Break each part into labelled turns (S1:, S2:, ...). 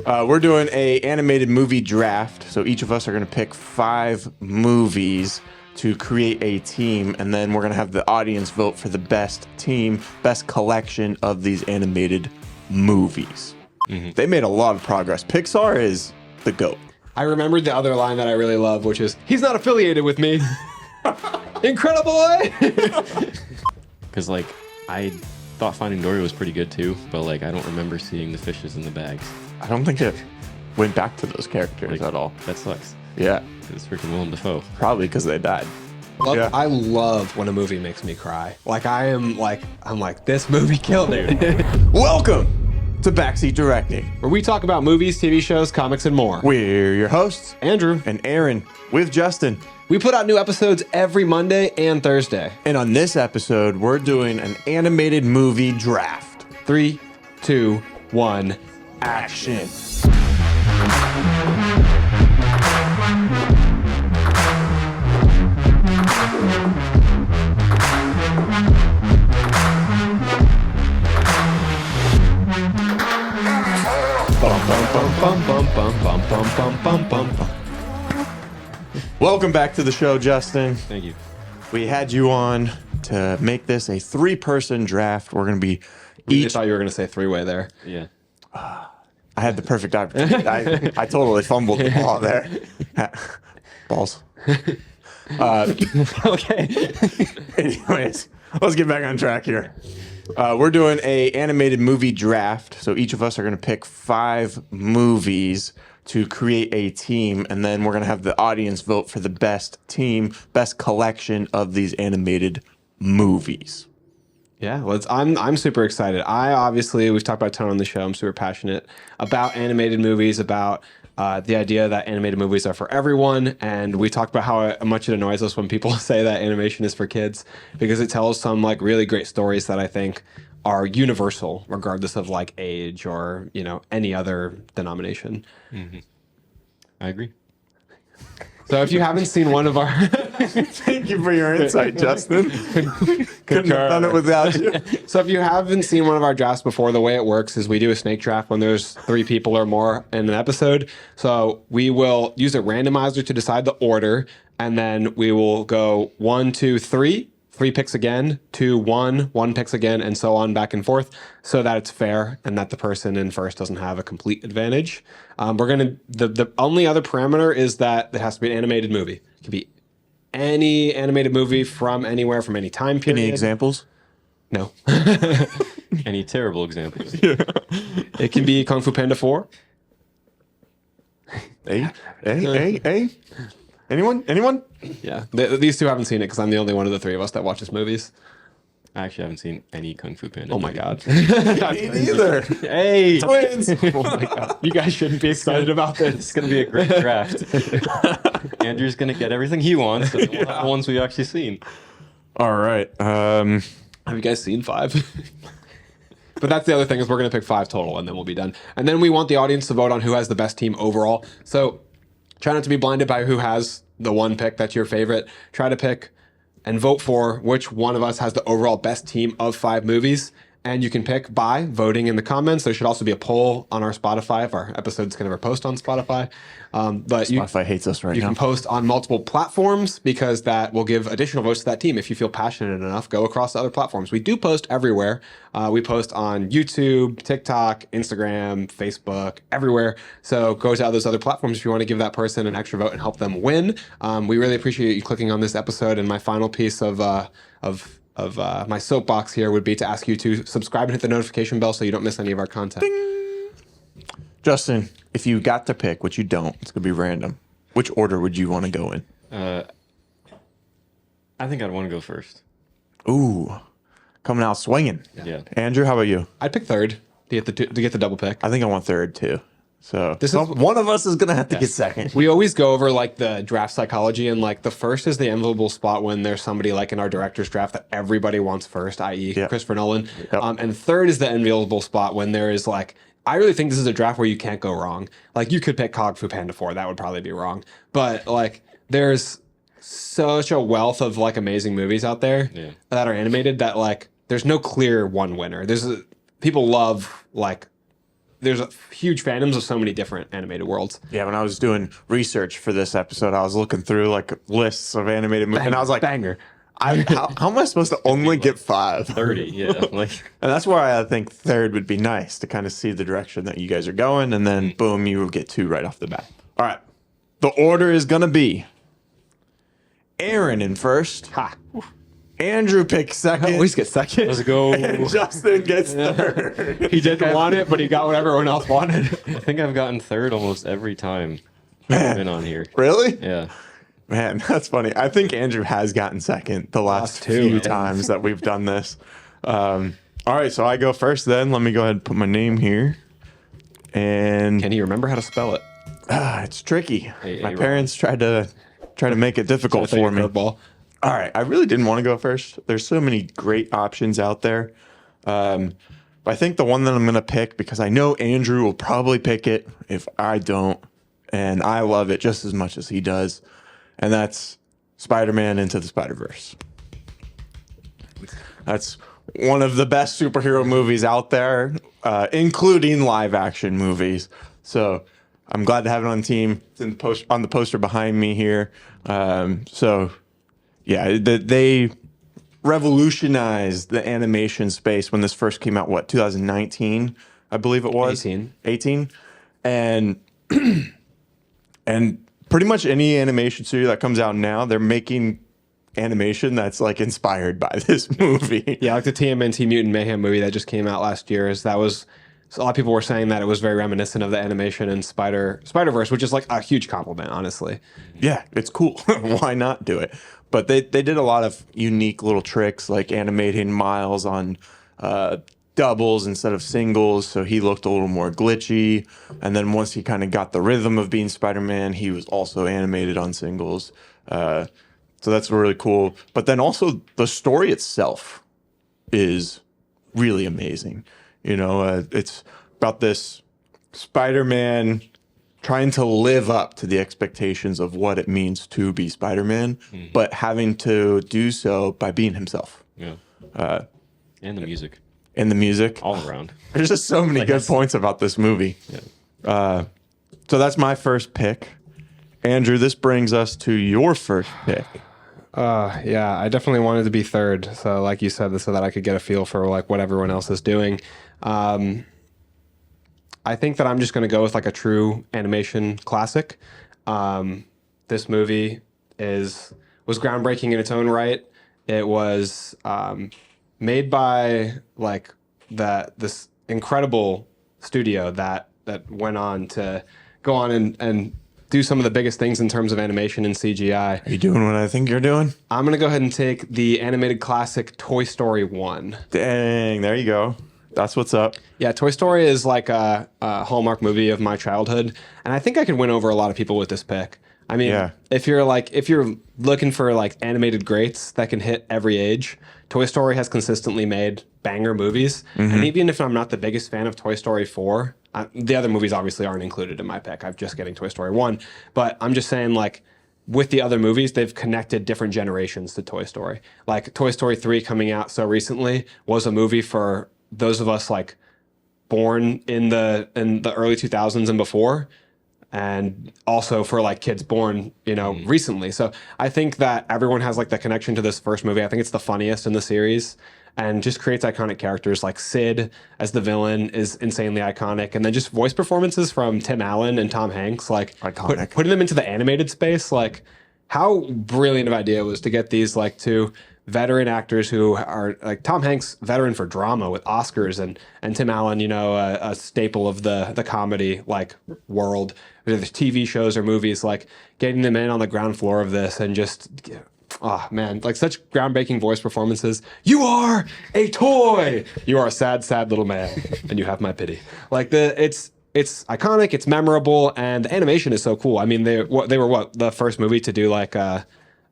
S1: We're doing a animated movie draft. So each of us are going to pick 5 movies to create a team, and then we're going to have the audience vote for the best team, best collection of these animated movies. They made a lot of progress. Pixar is the GOAT.
S2: I remembered the other line that I really love, which is, he's not affiliated with me. Incredible, eh?
S3: Because, like, I thought Finding Dory was pretty good, too. But, like, I don't remember seeing the fishes in the bags.
S1: I don't think it went back to those characters at all.
S3: That sucks.
S1: Yeah,
S3: It's freaking Willem Dafoe.
S1: probably because they died. Yeah.
S2: I love when a movie makes me cry. Like, I'm like, this movie killed it.
S1: Welcome to Backseat Directing.
S2: Where we talk about movies, TV shows, comics, and more.
S1: We're your hosts,
S2: Andrew.
S1: and Aaron, with Justin.
S2: We put out new episodes every Monday and Thursday.
S1: And on this episode, we're doing an animated movie draft.
S2: 3, 2, 1.
S1: Action. Welcome back to the show, Justin.
S3: Thank you.
S1: We had you on to make this a 3-person draft. We're going to be
S2: I thought you were going to say 3-way there.
S3: Yeah.
S1: I had the perfect opportunity. I totally fumbled the ball there. Balls.
S2: Okay.
S1: Anyways, let's get back on track here. We're doing a animated movie draft. So each of us are going to pick 5 movies to create a team, and then we're going to have the audience vote for the best team, best collection of these animated movies.
S2: Yeah, well, I'm super excited. We've talked about a ton on the show. I'm super passionate about animated movies, about the idea that animated movies are for everyone. And we talked about how much it annoys us when people say that animation is for kids, because it tells some like really great stories that I think are universal, regardless of like age or, any other denomination.
S3: Mm-hmm. I agree.
S2: So if you haven't seen one of our...
S1: Thank you for your insight, Justin. Couldn't have done it without you.
S2: So if you haven't seen one of our drafts before, the way it works is we do a snake draft when there's 3 people or more in an episode. So we will use a randomizer to decide the order, and then we will go 1, 2, 3. 3 picks again, 2, 1 picks again, and so on back and forth, so that it's fair and that the person in first doesn't have a complete advantage. The only other parameter is that it has to be an animated movie. It can be any animated movie from anywhere, from any time period.
S1: Any examples?
S2: No.
S3: Any terrible examples?
S2: It can be Kung Fu Panda 4.
S1: Hey. Anyone?
S2: Yeah. These 2 haven't seen it because I'm the only one of the 3 of us that watches movies.
S3: I actually haven't seen any Kung Fu Panda.
S2: Oh my God.
S1: Me neither.
S3: Hey!
S1: Twins.
S2: Oh my God. You guys shouldn't be excited about
S3: It's
S2: this.
S3: going to be a great draft. Andrew's going to get everything he wants, and we'll have the ones we've actually seen.
S1: All right.
S2: Have you guys seen 5? But that's the other thing, is we're going to pick 5 total, and then we'll be done. And then we want the audience to vote on who has the best team overall. So try not to be blinded by who has the one pick that's your favorite. Try to pick and vote for which one of us has the overall best team of 5 movies. And you can pick by voting in the comments. There should also be a poll on our Spotify if our episode's going to ever post on Spotify. But
S1: Spotify hates us right
S2: you
S1: now.
S2: can post on multiple platforms, because that will give additional votes to that team. If you feel passionate enough, go across to other platforms. We do post everywhere. We post on YouTube, TikTok, Instagram, Facebook, everywhere. So go to those other platforms if you want to give that person an extra vote and help them win. We really appreciate you clicking on this episode. And my final piece of my soapbox here would be to ask you to subscribe and hit the notification bell so you don't miss any of our content.
S1: Justin, if you got to pick, which you don't, it's going to be random, which order would you want to go in?
S3: I think I'd want to go first.
S1: Ooh, coming out swinging.
S3: Yeah.
S1: Andrew, how about you?
S2: I'd pick third to get the double pick.
S1: I think I want third too. So
S2: This is-
S1: one of us is going to have to get second.
S2: We always go over like the draft psychology, and like the first is the enviable spot when there's somebody like in our director's draft that everybody wants first, i.e.
S1: Yep.
S2: Christopher Nolan.
S1: Yep.
S2: And third is the enviable spot when there is like, I really think this is a draft where you can't go wrong. Like you could pick Kung Fu Panda 4, that would probably be wrong. But like there's such a wealth of like amazing movies out there that are animated that like there's no clear one winner. People love like there's huge fandoms of so many different animated worlds.
S1: Yeah, when I was doing research for this episode, I was looking through like lists of animated movies, and I was like,
S2: Banger.
S1: how am I supposed to only get 5?
S3: 30, yeah. Like,
S1: And that's why I think third would be nice to kind of see the direction that you guys are going, and then boom, you will get 2 right off the bat. All right. The order is going to be Aaron in first,
S2: Ha.
S1: Andrew picks second,
S2: Always get second.
S3: let's go.
S1: and Justin gets third.
S2: He didn't want it, but he got what everyone else wanted.
S3: I think I've gotten third almost every time I've been on here.
S1: Really?
S3: Yeah.
S1: Man, that's funny. I think Andrew has gotten second the last
S2: 2.
S1: few times that we've done this. All right, so I go first then. Let me go ahead and put my name here. And
S2: Can he remember how to spell it?
S1: it's tricky.
S3: Hey,
S1: My
S3: Arron.
S1: parents tried to make it difficult for me.
S2: Curveball.
S1: All right, I really didn't want to go first. There's so many great options out there. But I think the one that I'm going to pick, because I know Andrew will probably pick it if I don't, and I love it just as much as he does, and that's Spider-Man Into the Spider-Verse. That's one of the best superhero movies out there, including live-action movies. So I'm glad to have it on the team. It's in on the poster behind me here. So... yeah, they revolutionized the animation space when this first came out, 2019, I believe it was? 18. And pretty much any animation studio that comes out now, they're making animation that's like inspired by this movie.
S2: Yeah, like the TMNT Mutant Mayhem movie that just came out last year. So a lot of people were saying that it was very reminiscent of the animation in Spider-Verse, which is like a huge compliment, honestly.
S1: Yeah, it's cool. Why not do it? But they did a lot of unique little tricks, like animating Miles on doubles instead of singles, so he looked a little more glitchy. And then once he kind of got the rhythm of being Spider-Man, he was also animated on singles. So that's really cool. But then also the story itself is really amazing. You know, it's about this Spider-Man trying to live up to the expectations of what it means to be Spider-Man, but having to do so by being himself.
S3: Yeah. And the music.
S1: And the music.
S3: All around.
S1: There's just so many good
S3: that's-
S1: points about this movie.
S3: Yeah.
S1: So that's my first pick. Andrew, this brings us to your first pick.
S2: Yeah, I definitely wanted to be third. So like you said, so that I could get a feel for like what everyone else is doing. I think that I'm just going to go with like a true animation classic. This movie was groundbreaking in its own right. It was made by like this incredible studio that went on to go on and do some of the biggest things in terms of animation and CGI.
S1: Are you doing what I think you're doing?
S2: I'm going to go ahead and take the animated classic Toy Story 1.
S1: Dang, there you go. That's what's up.
S2: Yeah, Toy Story is like a hallmark movie of my childhood, and I think I could win over a lot of people with this pick. I mean,
S1: Yeah.
S2: if you're looking for like animated greats that can hit every age, Toy Story has consistently made banger movies. And even if I'm not the biggest fan of Toy Story 4, the other movies obviously aren't included in my pick. I'm just getting Toy Story 1, but I'm just saying like with the other movies, they've connected different generations to Toy Story. Like Toy Story 3 coming out so recently was a movie for those of us like born in the early 2000s and before, and also for like kids born, recently. So I think that everyone has like the connection to this first movie. I think it's the funniest in the series and just creates iconic characters. Like Sid as the villain is insanely iconic. And then just voice performances from Tim Allen and Tom Hanks, like
S1: Iconic.
S2: putting them into the animated space. Like how brilliant of an idea it was to get these like two veteran actors who are like Tom Hanks, veteran for drama with Oscars, and Tim Allen, a staple of the comedy like world, whether it's TV shows or movies, like getting them in on the ground floor of this and just, oh man, like such groundbreaking voice performances. You are a toy. You are a sad, sad little man, and you have my pity. Like it's iconic, it's memorable, and the animation is so cool. I mean, they were the first movie to do like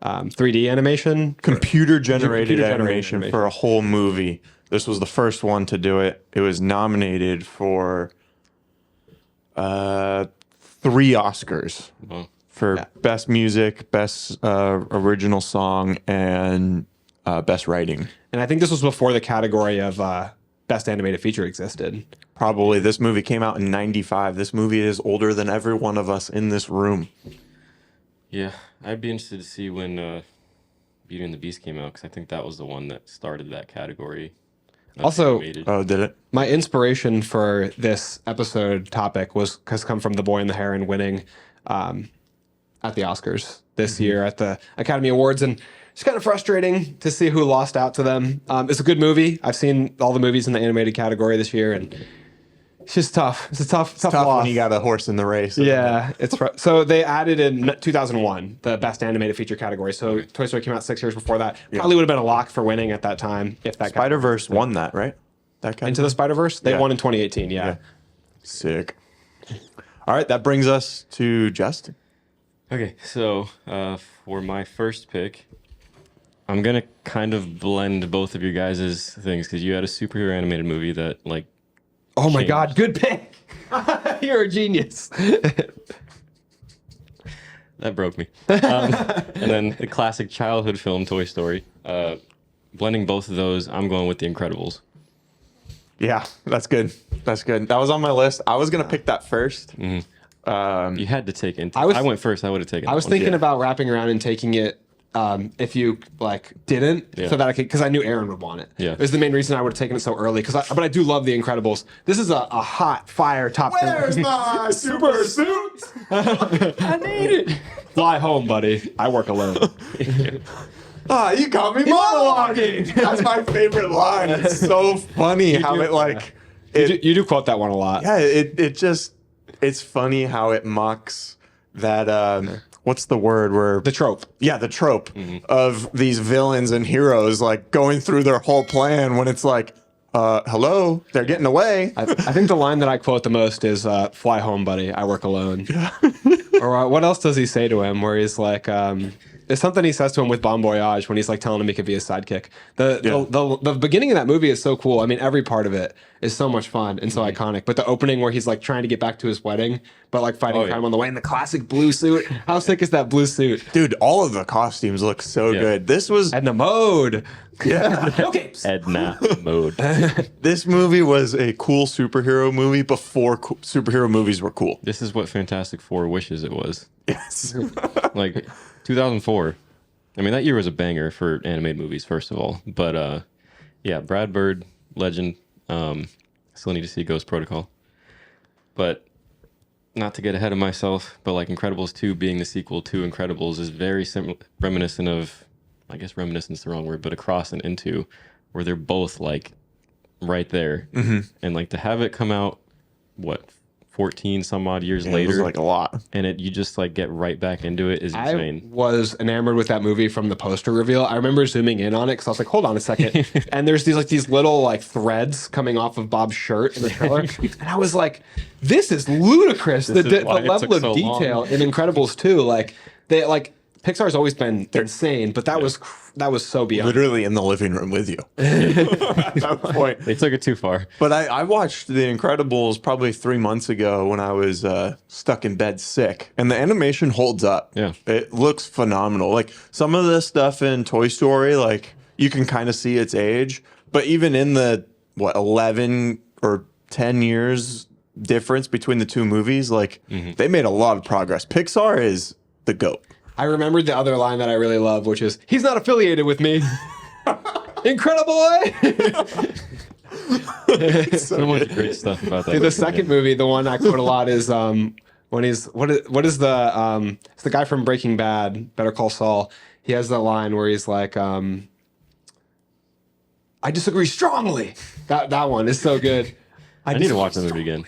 S2: 3D animation,
S1: Computer generated
S2: Computer-generated
S1: animation for a whole movie. This was the first one to do it. It was nominated for 3 Oscars
S3: Wow.
S1: for best music, best original song, and best writing.
S2: And I think this was before the category of best animated feature existed.
S1: Probably. This movie came out in 95. This movie is older than every one of us in this room.
S3: Yeah, I'd be interested to see when Beauty and the Beast came out, because I think that was the one that started that category.
S2: Also,
S1: Oh, did it?
S2: my inspiration for this episode topic has come from The Boy and the Heron winning at the Oscars this year at the Academy Awards, and it's kind of frustrating to see who lost out to them. It's a good movie. I've seen all the movies in the animated category this year, and it's just tough. It's a tough
S1: Tough
S2: loss.
S1: when you got a horse in the race.
S2: Yeah, so they added in 2001 the best animated feature category. So Toy Story came out 6 years before that. Probably would have been a lock for winning at that time if that
S1: Spider-Verse won that, right? That kind
S2: Into the Spider-Verse. They won in 2018. Yeah.
S1: Sick. All right, that brings us to Justin.
S3: Okay, so for my first pick, I'm gonna kind of blend both of your guys' things, because you had a superhero animated movie that like.
S2: Oh my
S3: changed.
S2: God! Good pick. You're a genius.
S3: That broke me. And then the classic childhood film, Toy Story. Blending both of those, I'm going with The Incredibles.
S1: Yeah, that's good. That's good. That was on my list. I was gonna pick that first.
S3: You had to take it.
S2: I was-
S3: I went first. I would have taken.
S2: I was
S3: that one.
S2: thinking about wrapping around and taking it if you like didn't,
S3: Yeah.
S2: so that I could, because I knew Aaron would want it.
S3: Yeah.
S2: It was the main reason I would have taken it so early. But I do love The Incredibles. This is a hot fire top.
S1: Where's my super suit?
S2: I need it. Fly home, buddy. I work alone.
S1: Ah, you got me monologuing. That's my favorite line. It's so funny how it like.
S2: You do quote that one a lot.
S1: Yeah, it's funny how it mocks that what's the word where
S2: The trope.
S1: yeah, the trope of these villains and heroes like going through their whole plan when it's like hello, they're getting away.
S2: I think the line that I quote the most is "Fly home, buddy. I work alone." Or what else does he say to him? Where he's like, it's something he says to him with Bon Voyage when he's like telling him he could be his sidekick. The beginning of that movie is so cool. I mean, every part of it is so much fun and so iconic. But the opening where he's like trying to get back to his wedding, but like fighting crime on the way in the classic blue suit. How sick is that blue suit?
S1: Dude, all of the costumes look so good. This was
S2: And the mode.
S1: yeah.
S2: Okay.
S3: Edna mode.
S1: This movie was a cool superhero movie before superhero movies were cool.
S3: This is what Fantastic Four wishes it was.
S1: Yes.
S3: Like 2004. I mean, that year was a banger for animated movies, first of all. But yeah, Brad Bird, legend. Still need to see Ghost Protocol. But not to get ahead of myself, but like Incredibles 2 being the sequel to Incredibles is very reminiscent of, I guess reminiscent is the wrong word, but across and into, where they're both like right there. And like to have it come out, what, 14 some odd years
S1: It
S3: later,
S1: was like a lot.
S3: and you just like get right back into it is
S2: I
S3: insane.
S2: was enamored with that movie from the poster reveal. I remember zooming in on it because I was like, hold on a second. And there's these little like threads coming off of Bob's shirt in the trailer. And I was like, this is ludicrous.
S3: This is
S2: The
S3: why it
S2: level
S3: took
S2: of
S3: so
S2: detail
S3: long.
S2: in Incredibles 2, Pixar's always been insane, but that was so beyond.
S1: Literally in the living room with you. At that point.
S3: They took it too far.
S1: But I watched The Incredibles probably 3 months ago when I was stuck in bed sick, and the animation holds up.
S3: Yeah.
S1: It looks phenomenal. Like some of the stuff in Toy Story, like you can kind of see its age, but even in the 11 or 10 years difference between the two movies, like they made a lot of progress. Pixar is the GOAT.
S2: I remembered the other line that I really love, which is, he's not affiliated with me. Incredible,
S3: So much great stuff about that.
S2: The
S3: movie.
S2: second movie, the one I quote a lot is when he's what is the it's the guy from Breaking Bad, Better Call Saul. He has that line where he's like, I disagree strongly. That one is so good.
S3: I need to watch that movie again.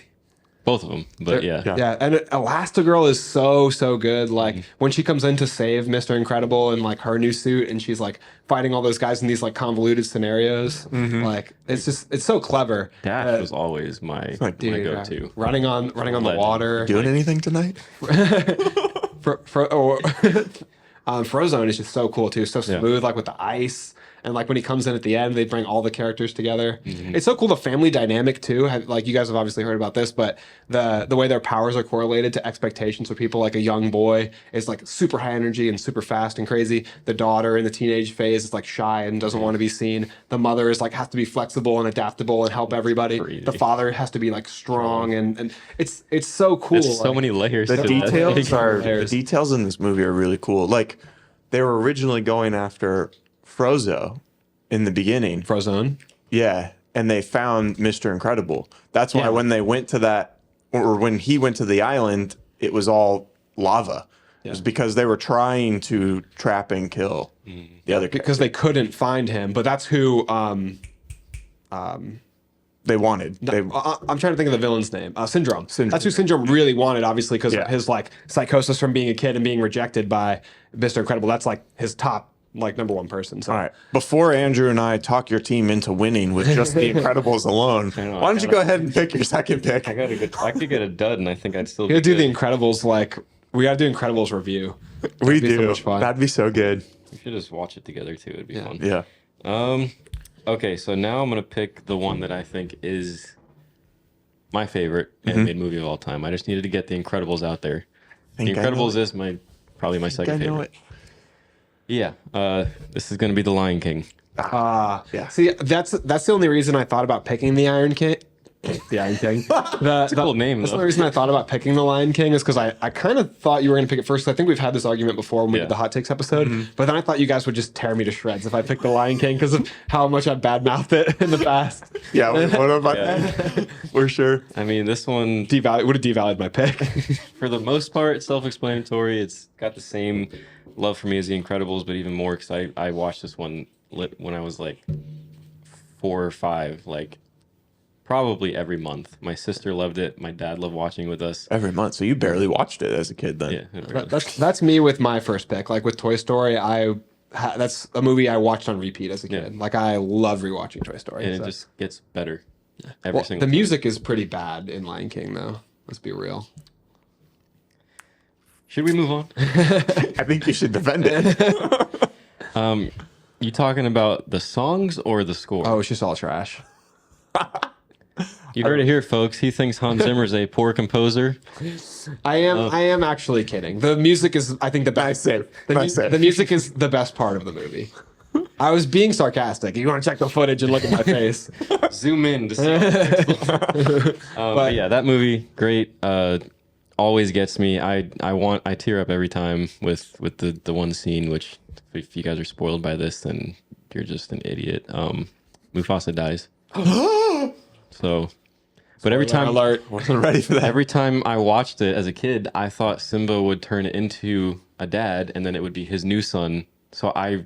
S3: Both of them, but yeah.
S2: Yeah, and Elastigirl is so good. Like when she comes in to save Mr. Incredible in like her new suit, and she's like fighting all those guys in these like convoluted scenarios. Like it's so clever.
S3: Dash was always my
S2: Dude,
S3: go-to.
S2: running on the
S3: Legend.
S2: water.
S1: Doing anything tonight?
S2: Frozone is just so cool too. So smooth, like with the ice. And like when he comes in at the end, they bring all the characters together. It's so cool, the family dynamic too. Like you guys have obviously heard about this, but the way their powers are correlated to expectations for people. Like a young boy is like super high energy and super fast and crazy. The daughter in the teenage phase is like shy and doesn't want to be seen. The mother is like has to be flexible and adaptable and help everybody.
S3: Crazy.
S2: The father has to be like strong and it's so cool.
S3: There's so many layers.
S1: The
S3: to that.
S1: the details in this movie are really cool. Like they were originally going after Frozo in the beginning.
S2: Frozone.
S1: Yeah, and they found Mr. Incredible. That's why when they went to that, or when he went to the island, it was all lava. It was because they were trying to trap and kill the other
S2: Because they couldn't find him, but that's who
S1: they wanted.
S2: I'm trying to think of the villain's name. Syndrome. That's who Syndrome really wanted, obviously, because of his like psychosis from being a kid and being rejected by Mr. Incredible. That's like his top, like number one person. So.
S1: All right. Before Andrew and I talk your team into winning with just the Incredibles alone, why don't you go ahead and pick your second pick?
S3: I could get a dud, and I think I'd still.
S2: We gotta do the Incredibles. Like we gotta do Incredibles review.
S1: We
S2: be so
S1: do.
S2: much fun.
S1: That'd be so good.
S3: We should just watch it together too. It'd be fun.
S1: Yeah.
S3: Okay, so now I'm gonna pick the one that I think is my favorite animated movie of all time. I just needed to get The Incredibles out there. The Incredibles is probably my second favorite. Yeah, this is gonna be The Lion King.
S1: Yeah.
S2: See, that's the only reason I thought about picking the Iron King. The Iron King. That's
S3: a cool name,
S2: That's
S3: though.
S2: the only reason I thought about picking the Lion King is because I kind of thought you were going to pick it first. I think we've had this argument before when we did the Hot Takes episode. But then I thought you guys would just tear me to shreds if I picked the Lion King because of how much I've badmouthed it in the past.
S1: Yeah. What about For sure.
S3: I mean, this one
S2: Would have devalued my pick.
S3: for the most part, self-explanatory. It's got the same love for me as The Incredibles, but even more because I watched this one when I was like 4 or 5, like probably every month. My sister loved it. My dad loved watching with us.
S1: Every month. So you barely watched it as a kid then.
S3: Yeah.
S2: That's me with my first pick. Like with Toy Story, that's a movie I watched on repeat as a kid. Like I love rewatching Toy Story.
S3: And it just gets better every single
S2: The
S3: time.
S2: music is pretty bad in Lion King, though. Let's be real.
S3: Should we move on?
S1: I think you should defend it.
S3: You talking about the songs or the score?
S2: Oh, it's just all trash.
S3: You heard it here, folks. He thinks Hans Zimmer's a poor composer.
S2: I am actually kidding. The music is, I think, the best. The music is the best part of the movie. I was being sarcastic. You want to check the footage and look at my face.
S3: Zoom in to see. But yeah, that movie, great. Always gets me. I tear up every time with the one scene. Which, if you guys are spoiled by this, then you're just an idiot. Mufasa dies. So, but every time
S1: Wasn't ready for that.
S3: every time I watched it as a kid, I thought Simba would turn into a dad, and then it would be his new son. So I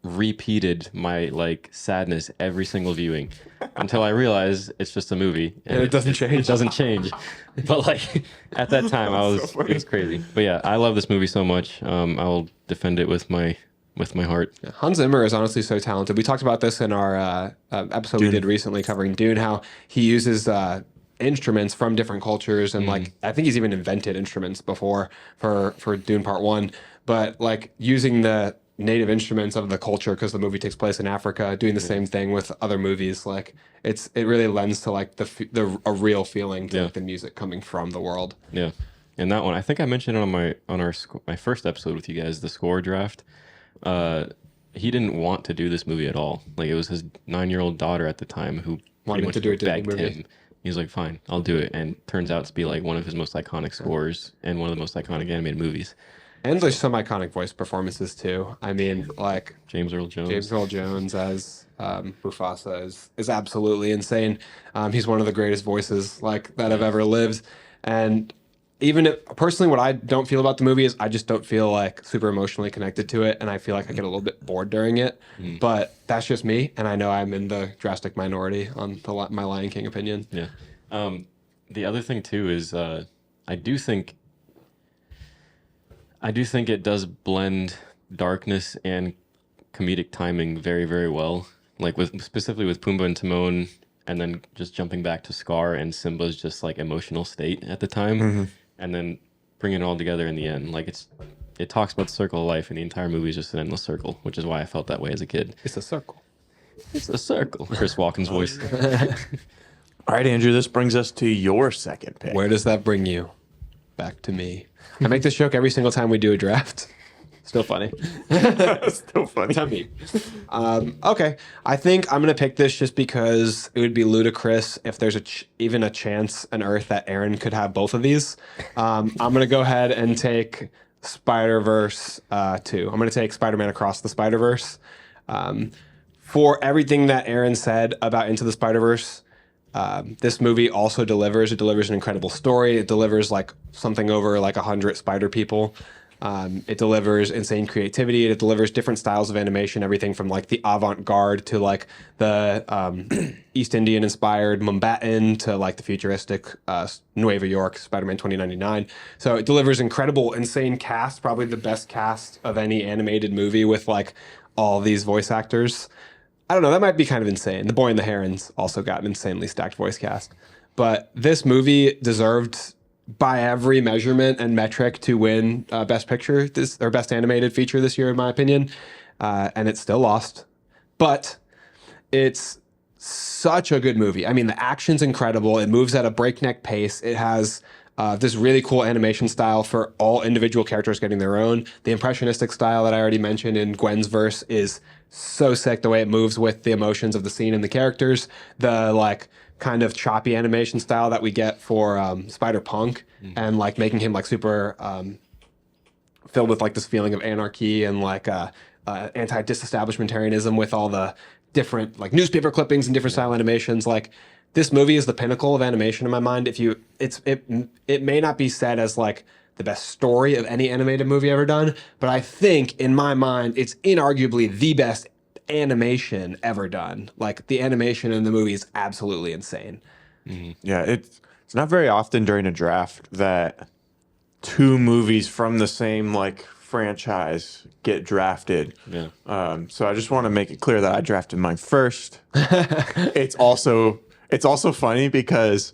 S3: repeated my like sadness every single viewing until I realized it's just a movie
S2: And it doesn't change.
S3: It doesn't change. But like at that time, it was crazy. But yeah, I love this movie so much. I will defend it with my heart.
S2: Hans Zimmer is honestly so talented. We talked about this in our episode we did recently covering Dune, how he uses instruments from different cultures. And like, I think he's even invented instruments before for Dune Part 1. But like using the native instruments of the culture, because the movie takes place in Africa, doing the same thing with other movies. Like it really lends to like a real feeling to like, the music coming from the world.
S3: Yeah. And that one, I think I mentioned it on my first episode with you guys, the score draft. He didn't want to do this movie at all. Like it was his 9-year-old daughter at the time who
S2: Wanted to do a Disney
S3: begged
S2: movie.
S3: him. He was like, "Fine, I'll do it." And turns out to be like one of his most iconic scores and one of the most iconic animated movies.
S2: And there's some iconic voice performances too. I mean, like
S3: James Earl Jones.
S2: James Earl Jones as Mufasa is absolutely insane. He's one of the greatest voices like that have ever lived. And even personally, what I don't feel about the movie is I just don't feel like super emotionally connected to it, and I feel like I get a little bit bored during it. But that's just me, and I know I'm in the drastic minority on my Lion King opinion.
S3: Yeah. The other thing too is I do think it does blend darkness and comedic timing very, very well. Like specifically with Pumbaa and Timon, and then just jumping back to Scar and Simba's just like emotional state at the time, and then bringing it all together in the end. Like it talks about the circle of life, and the entire movie is just an endless circle, which is why I felt that way as a kid.
S2: It's a circle.
S3: It's a circle. Chris Walken's voice.
S1: All right, Andrew, this brings us to your second pick.
S2: Where does that bring you? Back to me. I make this joke every single time we do a draft. Still funny.
S1: Still funny.
S2: To me. Okay. I think I'm going to pick this just because it would be ludicrous if there's even a chance on Earth that Aaron could have both of these. I'm going to go ahead and take Spider-Verse 2. I'm going to take Spider-Man Across the Spider-Verse. For everything that Aaron said about Into the Spider-Verse, this movie also delivers. It delivers an incredible story. It delivers like something over like 100 spider people. It delivers insane creativity. It delivers different styles of animation, everything from like the avant-garde to like the East Indian inspired Mumbattan to like the futuristic Nueva York Spider-Man 2099. So it delivers incredible, insane cast, probably the best cast of any animated movie with like all these voice actors. I don't know, that might be kind of insane. The Boy and the Herons also got an insanely stacked voice cast. But this movie deserved by every measurement and metric to win Best Picture or Best Animated Feature this year, in my opinion. And it still lost. But it's such a good movie. I mean, the action's incredible. It moves at a breakneck pace. It has this really cool animation style for all individual characters getting their own. The impressionistic style that I already mentioned in Gwen's verse is so sick, the way it moves with the emotions of the scene and the characters. The like kind of choppy animation style that we get for Spider-Punk and like making him like super filled with like this feeling of anarchy and like anti-disestablishmentarianism with all the different like newspaper clippings and different style animations. Like this movie is the pinnacle of animation in my mind. It may not be said as like the best story of any animated movie ever done, but I think in my mind it's inarguably the best animation ever done. Like the animation in the movie is absolutely insane.
S1: Yeah, it's not very often during a draft that two movies from the same like franchise get drafted.
S3: Yeah.
S1: So I just want to make it clear that I drafted mine first. It's also funny because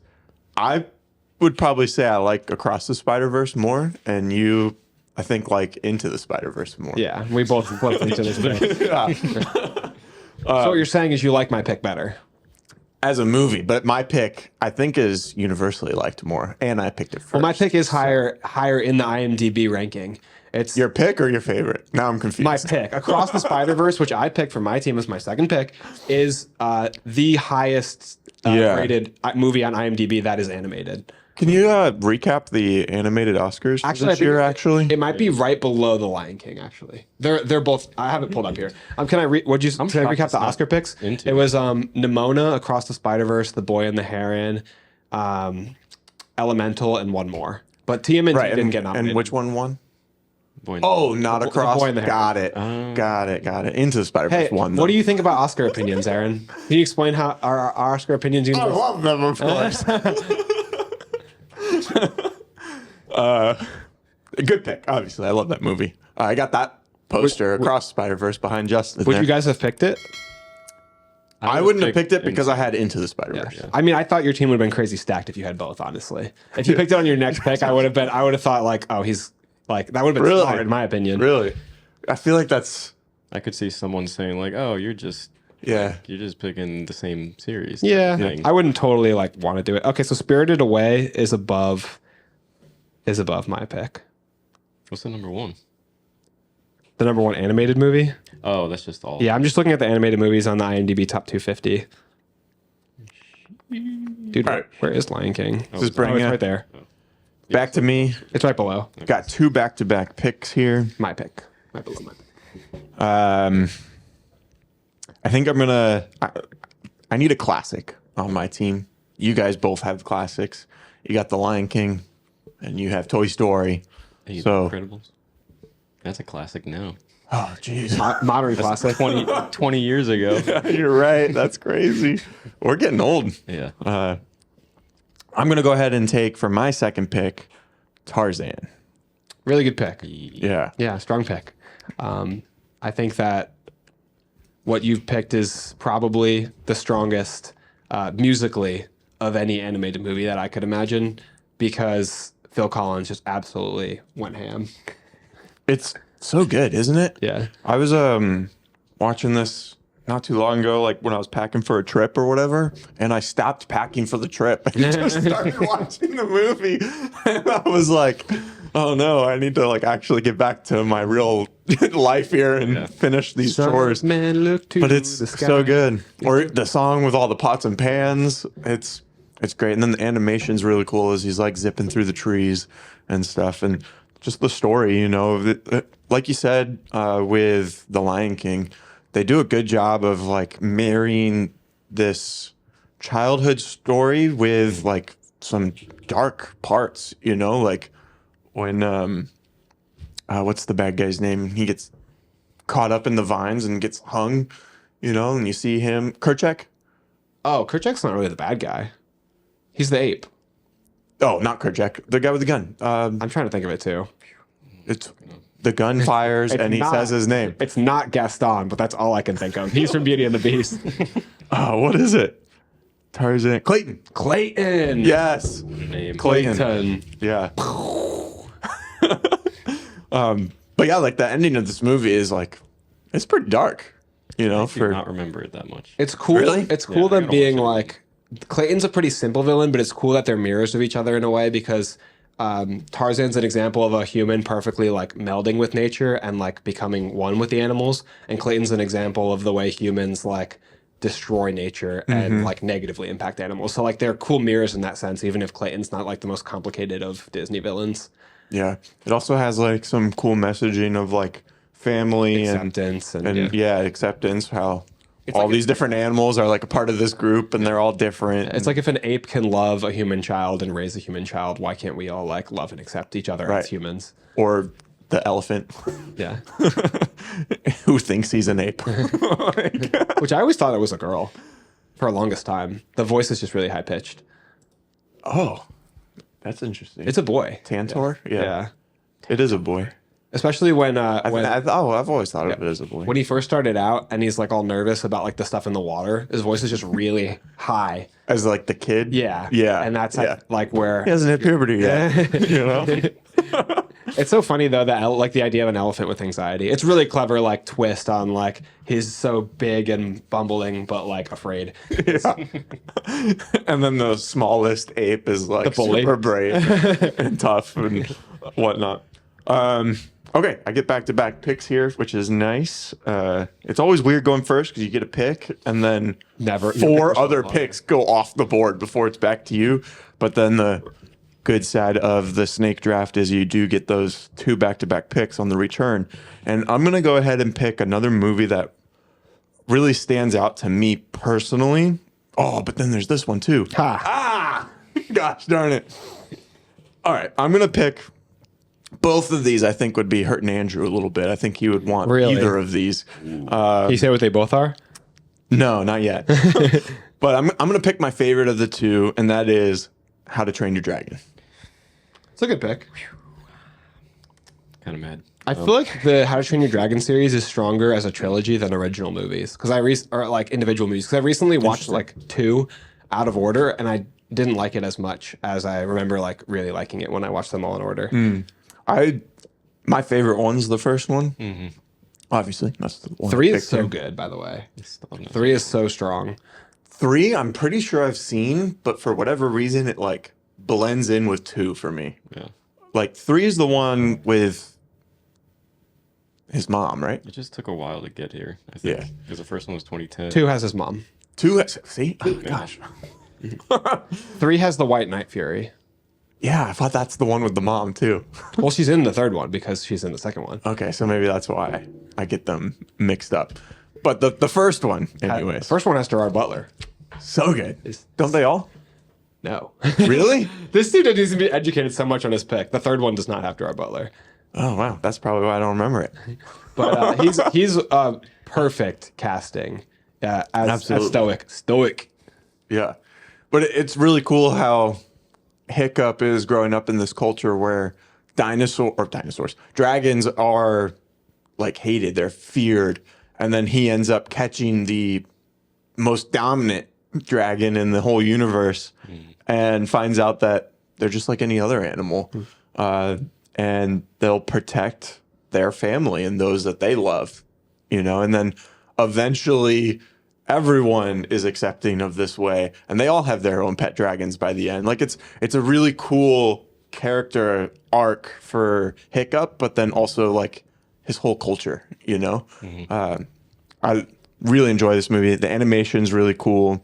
S1: I would probably say I like Across the Spider-Verse more, and you, I think, like Into the Spider-Verse more.
S2: Yeah, we both flipped into this pick.
S1: Yeah.
S2: So what you're saying is you like my pick better.
S1: As a movie, but my pick I think is universally liked more, and I picked it first.
S2: Well, my pick is higher in the IMDb ranking. It's
S1: Your pick or your favorite? Now I'm confused.
S2: my pick. Across the Spider-Verse, which I picked for my team as my second pick, is the highest rated movie on IMDb that is animated.
S1: Can you recap the animated Oscars this year? Actually,
S2: It might be right below The Lion King. Actually, they're both. I have it pulled up here. Can I recap the Oscar picks? It was Nimona, Across the Spider-Verse, The Boy and the Heron, Elemental, and one more. But TMNT didn't get nominated.
S1: And which one won?
S3: Boy,
S1: Oh, not Across.
S2: Boy and the Heron.
S1: Got it. Into the Spider-Verse
S2: Hey,
S1: won.
S2: what do you think about Oscar opinions, Aaron? Can you explain how our Oscar opinions?
S1: I love them, of course. Good pick. Obviously, I love that movie. I got that poster Across Spider-Verse behind Justin.
S2: Would you guys have picked it?
S1: I wouldn't have picked it because I had Into the Spider-Verse.
S2: I mean, I thought your team would have been crazy stacked if you had both. Honestly, if you picked it on your next pick, I would have thought like, oh, he's like that would have been
S1: Really?
S2: smart in my opinion.
S1: Really, I feel like that's
S3: I could see someone saying like, "Oh, you're just picking the same series."
S2: Yeah,
S3: thing.
S2: I wouldn't totally like want to do it. Okay, so Spirited Away is above my pick.
S3: What's the number one?
S2: The number one animated movie.
S3: Oh, that's just all.
S2: Yeah, I'm just looking at the animated movies on the IMDb top 250. Dude,
S1: All right.
S2: where is Lion King?
S1: This is
S2: It's
S1: bringing
S2: right there.
S1: back to me.
S2: It's right below
S1: Got two back-to-back picks here.
S2: my pick. Right below my pick.
S1: I think I'm gonna. I need a classic on my team. You guys both have classics. You got The Lion King, and you have Toy Story.
S3: Hey,
S1: So-
S3: Incredibles. That's a classic now.
S1: Oh, jeez.
S2: Modern classic.
S3: 20 years ago.
S1: You're right. That's crazy. We're getting old.
S3: Yeah.
S1: I'm gonna go ahead and take for my second pick, Tarzan.
S2: Really good pick.
S1: Yeah.
S2: Yeah, strong pick. I think that what you've picked is probably the strongest musically of any animated movie that I could imagine because Phil Collins just absolutely went ham.
S1: It's so good, isn't it?
S2: Yeah.
S1: I was watching this not too long ago, like when I was packing for a trip or whatever, and I stopped packing for the trip and just started watching the movie. And I was like, oh no, I need to like actually get back to my real life here and finish these chores.
S2: Man, look to
S1: But it's
S2: the sky.
S1: so good. Or the song with all the pots and pans, it's great. And then the animation's really cool as he's like zipping through the trees and stuff. And just the story, you know, like you said, with The Lion King, they do a good job of like marrying this childhood story with like some dark parts, you know, like when what's the bad guy's name? He gets caught up in the vines and gets hung, you know, and you see him Kerchak.
S2: Oh, Kerchak's not really the bad guy. He's the ape.
S1: Oh, not Kerchak, the guy with the gun.
S2: I'm trying to think of it too.
S1: It's the gun fires and he says his name.
S2: It's not Gaston, but that's all I can think of. He's from Beauty and the Beast.
S1: What is it? Tarzan. Clayton.
S2: Clayton.
S1: Yes.
S3: Name.
S1: Clayton. Yeah. But yeah, like the ending of this movie is like, it's pretty dark, you know,
S3: I do not remember it that much.
S2: It's cool.
S1: Really?
S2: It's cool
S3: I
S2: them
S3: gotta
S2: being
S3: watch
S2: like Clayton's a pretty simple villain, but it's cool that they're mirrors of each other in a way because Tarzan's an example of a human perfectly like melding with nature and like becoming one with the animals, and Clayton's an example of the way humans like destroy nature and like negatively impact animals. So like they're cool mirrors in that sense, even if Clayton's not like the most complicated of Disney villains.
S1: Yeah. It also has like some cool messaging of like family
S2: Acceptance and
S1: acceptance, how all
S2: like
S1: these different animals are like a part of this group and they're all different.
S2: It's like if an ape can love a human child and raise a human child, why can't we all like love and accept each other
S1: Right.
S2: as humans?
S1: Or the elephant
S2: Yeah.
S1: who thinks he's an ape.
S2: Which I always thought it was a girl for the longest time. The voice is just really high pitched.
S1: Oh, that's interesting.
S2: It's a boy.
S1: Tantor? Yeah.
S2: Yeah.
S1: It is a boy.
S2: Especially when
S1: I've always thought of it as a boy.
S2: when he first started out and he's like all nervous about like the stuff in the water, his voice is just really high.
S1: As like the kid?
S2: Yeah.
S1: Yeah.
S2: And that's
S1: yeah.
S2: like where
S1: He hasn't hit puberty yet. You know?
S2: it's so funny though that like the idea of an elephant with anxiety. It's really clever like twist on like he's so big and bumbling but like afraid.
S1: Yeah. And then the smallest ape is like
S2: bully.
S1: super brave and tough and whatnot. Okay, I get back-to-back picks here, which is nice. It's always weird going first because you get a pick and then
S2: Never-
S1: four other picks go off the board before it's back to you. But then the good side of the snake draft is you do get those two back-to-back picks on the return. And I'm going to go ahead and pick another movie that really stands out to me personally. Oh, but then there's this one too. Gosh darn it. All right, I'm going to pick both of these. I think would be hurting Andrew a little bit. I think he would want
S2: Really?
S1: either of these.
S2: Can you say what they both are?
S1: No, not yet. But I'm going to pick my favorite of the two, and that is How to Train Your Dragon.
S2: It's a good pick.
S3: Kind of mad.
S2: I feel like the How to Train Your Dragon series is stronger as a trilogy than original movies because or like individual movies. Because I recently watched like two out of order, and I didn't like it as much as I remember like really liking it when I watched them all in order.
S1: My favorite one's the first one. Obviously, that's the one.
S2: 3
S1: I
S2: is
S1: picked
S2: so
S1: here.
S2: good, by the way.
S3: Still not-
S2: 3 is so strong.
S1: 3, I'm pretty sure I've seen, but for whatever reason, it like blends in with 2 for me.
S3: Yeah.
S1: Like 3 is the one with his mom, right?
S3: It just took a while to get here, I think.
S1: Yeah.
S3: Because the first one was 2010.
S2: 2 has his mom.
S1: 2, see? Oh, gosh.
S2: 3 has the White Knight Fury.
S1: Yeah, I thought that's the one with the mom too.
S2: Well, she's in the third one because she's in the second one.
S1: Okay, so maybe that's why I get them mixed up. But the first one,
S2: The
S1: anyways,
S2: first one has Gerard Butler.
S1: so good. Don't they all?
S2: No.
S1: Really?
S2: This dude needs to be educated so much on his pick. The third one does not have Gerard Butler.
S1: Oh wow, that's probably why I don't remember it.
S2: But he's perfect casting as
S1: Absolutely.
S2: stoic.
S1: Yeah, but it's really cool how Hiccup is growing up in this culture where dragons are like hated, they're feared, and then he ends up catching the most dominant dragon in the whole universe and finds out that they're just like any other animal, and they'll protect their family and those that they love, you know, and then eventually everyone is accepting of this way and they all have their own pet dragons by the end. Like it's a really cool character arc for Hiccup, but then also like his whole culture, you know. I really enjoy this movie. The animation's really cool.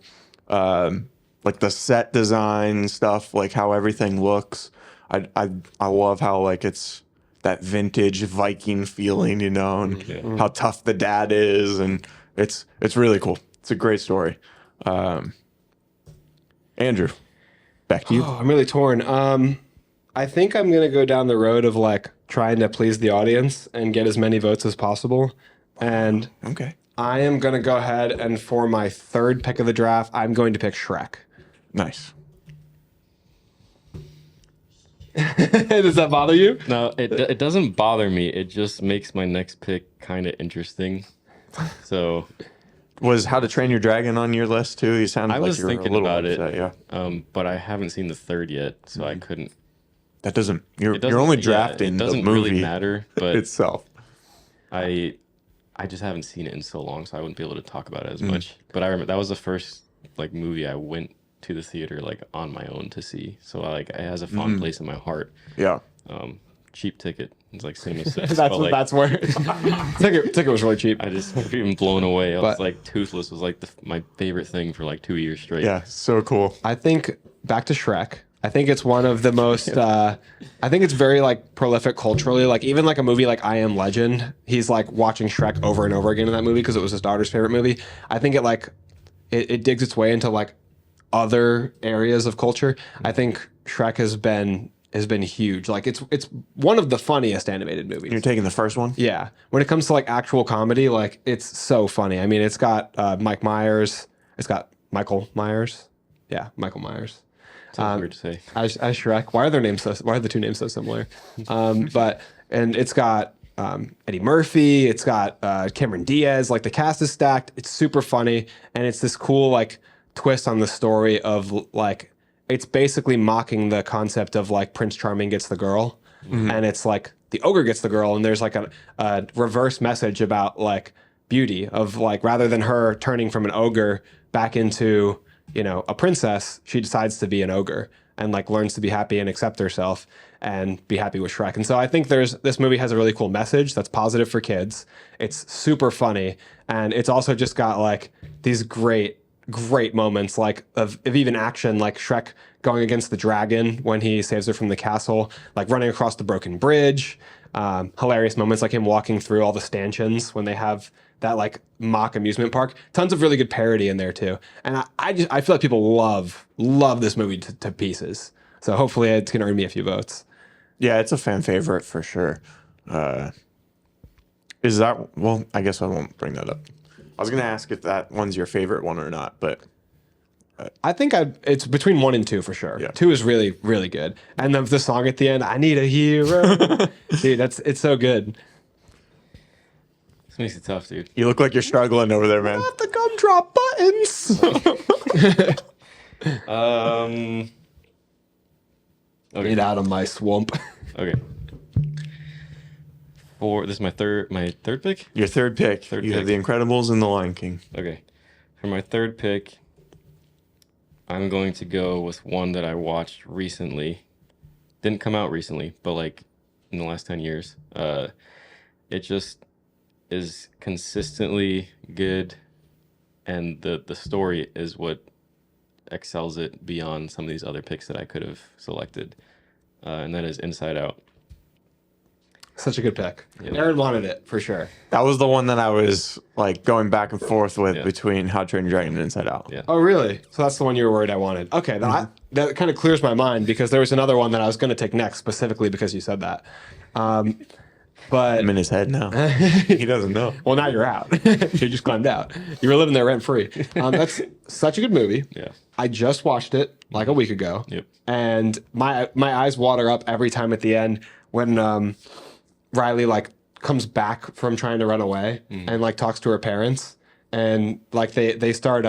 S1: Like the set design stuff, like how everything looks. I love how like it's that vintage Viking feeling, you know, and how tough the dad is, and it's really cool. It's a great story. Andrew, back to you.
S2: Oh, I'm really torn. I think I'm gonna go down the road of like trying to please the audience and get as many votes as possible. And
S1: Okay.
S2: I am gonna go ahead and for my third pick of the draft, I'm going to pick Shrek.
S1: Nice.
S2: Does that bother you?
S3: No, it doesn't bother me. It just makes my next pick kind of interesting. So
S1: Was How to Train Your Dragon on your list too? You sounded
S3: I
S1: like
S3: was
S1: you were a
S3: thinking
S1: little
S3: about
S1: upset,
S3: it,
S1: yeah.
S3: But I haven't seen the third yet, so I couldn't.
S1: That doesn't. You're
S3: It doesn't-
S1: only
S3: yeah,
S1: drafting
S3: it
S1: the
S3: doesn't
S1: movie
S3: really matter, but
S1: itself.
S3: I just haven't seen it in so long, so I wouldn't be able to talk about it as much. But I remember that was the first like movie I went to the theater like on my own to see, so like it has a fond place in my heart.
S1: Yeah.
S3: Cheap ticket. It's like Cinema Six.
S2: That's
S3: but, like,
S2: that's where ticket was really cheap.
S3: I just been blown away. I was like, Toothless was like my favorite thing for like 2 years straight.
S1: Yeah. So cool.
S2: I think back to Shrek. I think it's one of the most. I think it's very like prolific culturally. Like even like a movie like I Am Legend, he's like watching Shrek over and over again in that movie because it was his daughter's favorite movie. I think it digs its way into like other areas of culture. I think Shrek has been huge. Like it's one of the funniest animated movies.
S1: You're taking the first one?
S2: Yeah. When it comes to like actual comedy, like it's so funny. I mean, it's got Mike Myers. It's got Michael Myers. Yeah, Michael Myers.
S3: Sounds weird to say.
S2: As Shrek. Why are the two names so similar? And it's got Eddie Murphy. It's got Cameron Diaz. Like the cast is stacked. It's super funny, and it's this cool like twist on the story of like it's basically mocking the concept of like Prince Charming gets the girl, and it's like the ogre gets the girl, and there's like a reverse message about like beauty of like rather than her turning from an ogre back into a princess, she decides to be an ogre and like learns to be happy and accept herself and be happy with Shrek. And so I think this movie has a really cool message that's positive for kids. It's super funny, and it's also just got like these great moments like of even action, like Shrek going against the dragon when he saves her from the castle, like running across the broken bridge. Hilarious moments like him walking through all the stanchions when they have that like mock amusement park. Tons of really good parody in there too. And I feel like people love this movie to pieces. So hopefully it's gonna earn me a few votes.
S1: Yeah, it's a fan favorite for sure. Is that, well, I guess I won't bring that up. I was going to ask if that one's your favorite one or not, but
S2: I think it's between 1 and 2 for sure.
S1: Yeah.
S2: 2 is really, really good. And the song at the end, I need a hero. Dude, it's so good.
S3: This makes it tough, dude.
S1: you look like you're struggling over there, man.
S2: Not the gumdrop buttons.
S3: Okay.
S2: Get out of my swamp.
S3: Okay. This is my third pick.
S1: Your third pick.
S3: Third
S1: You have
S3: pick.
S1: The Incredibles and The Lion King.
S3: Okay. For my third pick, I'm going to go with one that I watched recently. Didn't come out recently, but like in the last 10 years. It just is consistently good, and the story is what excels it beyond some of these other picks that I could have selected. And that is Inside Out.
S2: Such a good pick.
S3: Yeah.
S2: Aaron wanted it for sure.
S1: That was the one that I was like going back and forth with
S3: Yeah.
S1: between How to Train Your Dragon and Inside Out.
S3: Yeah.
S2: Oh, really? So that's the one you were worried I wanted. Okay, that kind of clears my mind because there was another one that I was going to take next specifically because you said that. But
S1: I'm in his head now. He doesn't know.
S2: well, now you're out. You just climbed out. You were living there rent free. That's such a good movie.
S3: Yeah.
S2: I just watched it like a week ago.
S3: Yep.
S2: And my eyes water up every time at the end when Riley like comes back from trying to run away and like talks to her parents and like they start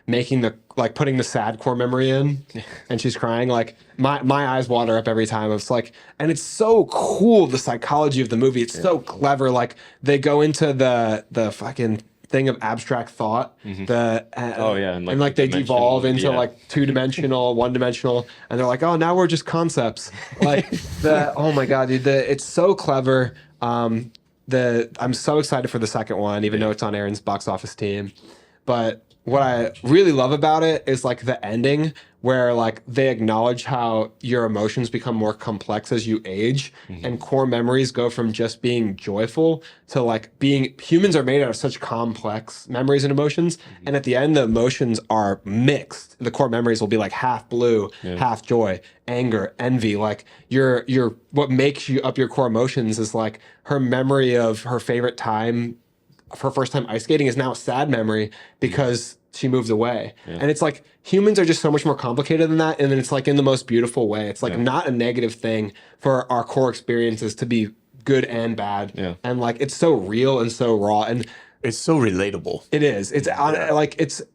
S2: making putting the sad core memory in, and she's crying. Like my eyes water up every time. It's like, and it's so cool, the psychology of the movie. It's so clever. Like they go into the fucking thing of abstract thought. And they devolve into like 2-dimensional, 1-dimensional, and they're like, oh, now we're just concepts. Like oh my god, dude, it's so clever. I'm so excited for the second one, even though it's on Aaron's box office team. But what I really love about it is like the ending, where like they acknowledge how your emotions become more complex as you age, and core memories go from just being joyful to like being, humans are made out of such complex memories and emotions, and at the end the emotions are mixed. The core memories will be like half blue, half joy, anger, envy. Like your what makes you up your core emotions is like her memory of her favorite time, her first time ice skating, is now a sad memory because she moved away. And it's like humans are just so much more complicated than that, and then it's like in the most beautiful way. It's like not a negative thing for our core experiences to be good and bad. And like it's so real and so raw, and
S1: it's so relatable.
S2: it is. It's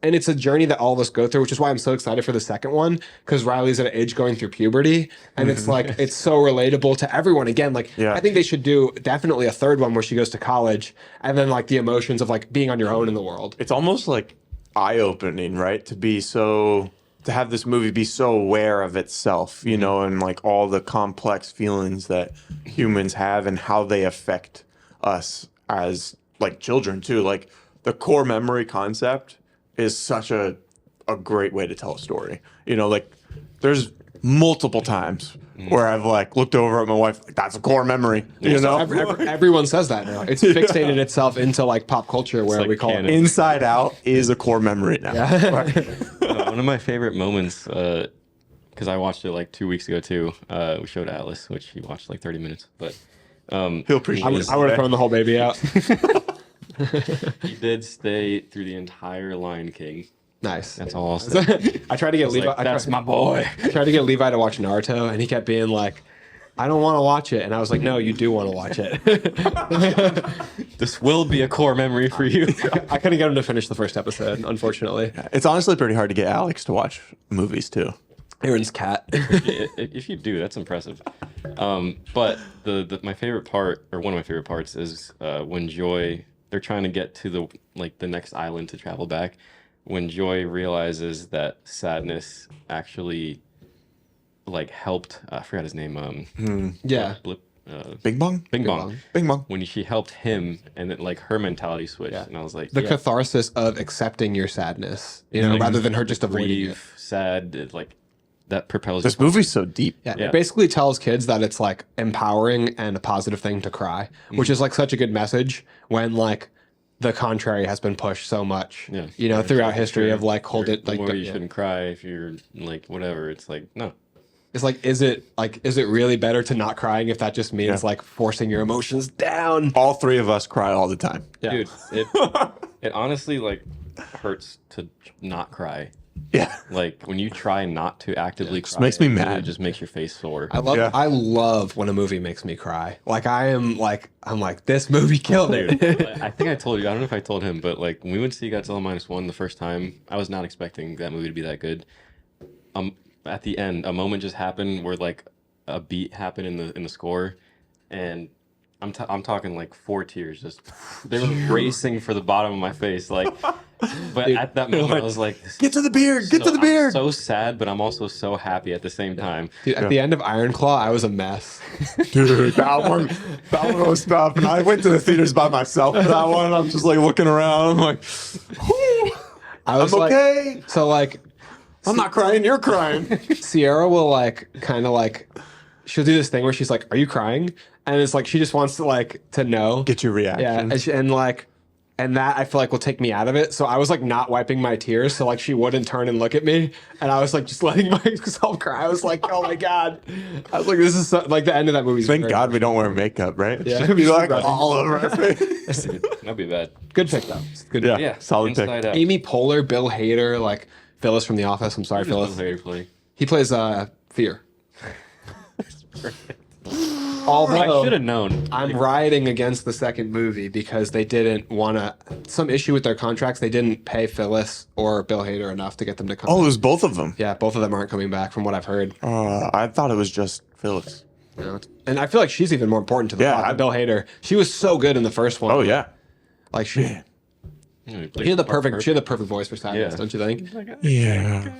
S2: it's a journey that all of us go through, which is why I'm so excited for the second one, because Riley's at an age going through puberty, and it's like it's so relatable to everyone. Again, like I think they should do definitely a third one where she goes to college, and then like the emotions of like being on your own in the world.
S1: It's almost like eye-opening, right? To have this movie be so aware of itself, you know, and like all the complex feelings that humans have and how they affect us as like children too. Like the core memory concept is such a great way to tell a story. You know, like there's multiple times where I've like looked over at my wife, like, that's a core memory. You know,
S2: everyone says that now. It's fixated itself into like pop culture, where
S3: like
S2: we call
S3: canon.
S2: it.
S1: Inside Out is a core memory now.
S3: One of my favorite moments, because I watched it like 2 weeks ago too. We showed Atlas, which he watched like 30 minutes, but
S1: He'll appreciate it.
S2: I would have thrown the whole baby out.
S3: he did stay through the entire Lion King.
S2: Nice.
S3: That's all I'll say.
S2: I tried to get Levi.
S3: Like, that's my boy.
S2: I tried to get Levi to watch Naruto, and he kept being like, I don't want to watch it. And I was like, no, you do want to watch it.
S3: This will be a core memory for you.
S2: I couldn't get him to finish the first episode, unfortunately.
S1: It's honestly pretty hard to get Alex to watch movies too.
S2: Aaron's cat.
S3: If you do, that's impressive. But my favorite part, or one of my favorite parts, is when Joy, they're trying to get to the next island to travel back. When Joy realizes that Sadness actually like helped, I forgot his name.
S1: Bing Bong?
S3: Bing Bong.
S1: Bing Bong.
S3: When she helped him, and then like her mentality switched, and I was like,
S2: The catharsis of accepting your sadness, you know, rather than her just avoiding it.
S3: Sad, like that propels
S1: This
S3: you.
S1: movie's so deep.
S2: Yeah, it basically tells kids that it's like empowering and a positive thing to cry, which is like such a good message when like the contrary has been pushed so much, you know, throughout history of like hold it like
S3: you shouldn't cry if you're like whatever. It's like no.
S2: It's like is it really better to not crying if that just means like forcing your emotions down?
S1: All three of us cry all the time.
S2: Yeah.
S3: Dude, it honestly like hurts to not cry.
S1: Yeah.
S3: Like when you try not to actively cry,
S1: makes me
S3: it
S1: mad.
S3: It just makes your face sore.
S2: I love when a movie makes me cry. Like I'm like this movie killed it.
S3: I think I told you. I don't know if I told him, but like when we went to see Godzilla -1 the first time, I was not expecting that movie to be that good. At the end, a moment just happened where like a beat happened in the score, and I'm talking like 4 tears just they were racing for the bottom of my face, like. But dude, at that moment, I was like,
S1: "Get to the beard! Get to the beard!"
S3: I'm so sad, but I'm also so happy at the same time.
S2: Dude, at the end of Iron Claw, I was a mess.
S1: Dude, that one was tough. And I went to the theaters by myself for that one. I'm just like looking around. I'm like, whew, I'm okay.
S2: So like,
S1: I'm not crying. You're crying.
S2: Sierra will like kind of like, she'll do this thing where she's like, "Are you crying?" And it's like she just wants to like to know,
S1: get your reaction.
S2: Yeah, and that I feel like will take me out of it. So I was like not wiping my tears, so like she wouldn't turn and look at me, and I was like just letting myself cry. I was like, oh my god, I was like, this is so, like the end of that movie.
S1: Thank God we don't wear makeup, right?
S2: Yeah,
S1: it'd be like all over our face.
S3: That'd be bad.
S2: Good pick though. Good.
S1: Yeah, solid pick.
S3: Out.
S2: Amy Poehler, Bill Hader, like Phyllis from The Office. I'm sorry, Phyllis.
S3: Bill Hader play?
S2: He plays Fear. Although
S3: I should have known.
S2: I'm riding against the second movie because they didn't want to. Some issue with their contracts. They didn't pay Phyllis or Bill Hader enough to get them to come.
S1: Oh, it
S2: back.
S1: was both of them.
S2: Yeah, both of them aren't coming back from what I've heard.
S1: I thought it was just Phyllis.
S2: And I feel like she's even more important to the plot than Bill Hader. She was so good in the first one.
S1: Oh yeah.
S2: Like she had the perfect voice for sadness, don't you think?
S1: Yeah.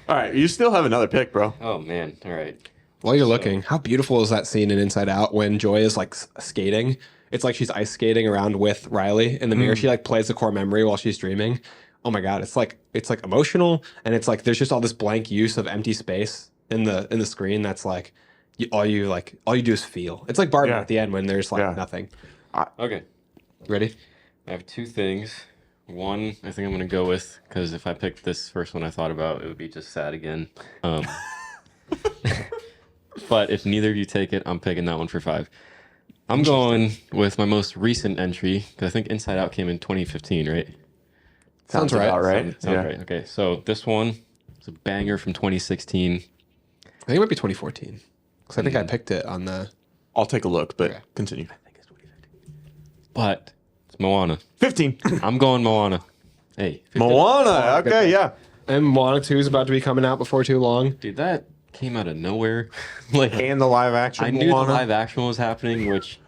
S1: All right, you still have another pick, bro.
S3: Oh man! All right.
S2: While you're looking, how beautiful is that scene in Inside Out when Joy is like skating? It's like she's ice skating around with Riley in the mirror. She like plays the core memory while she's dreaming. Oh my god, it's like emotional, and it's like there's just all this blank use of empty space in the screen. That's like all you do is feel. It's like Barbie at the end when there's like nothing.
S3: Okay.
S2: Ready?
S3: I have two things. One, I think I'm gonna go with because if I picked this first one I thought about, it would be just sad again. But if neither of you take it, I'm picking that one for 5. I'm going with my most recent entry because I think Inside Out came in 2015, right?
S2: Sounds right.
S1: About right.
S3: Sounds right. Okay, so this one is a banger from 2016.
S2: I think it might be 2014 because I think I picked it on the.
S1: I'll take a look, but continue.
S3: I think it's 2015. But it's Moana.
S1: 15.
S3: I'm going Moana. Hey, 15.
S1: Moana. Okay, yeah.
S2: And Moana 2 is about to be coming out before too long.
S3: Dude, that came out of nowhere. Like,
S1: And the live action.
S3: I knew
S1: Moana.
S3: the live action was happening, which,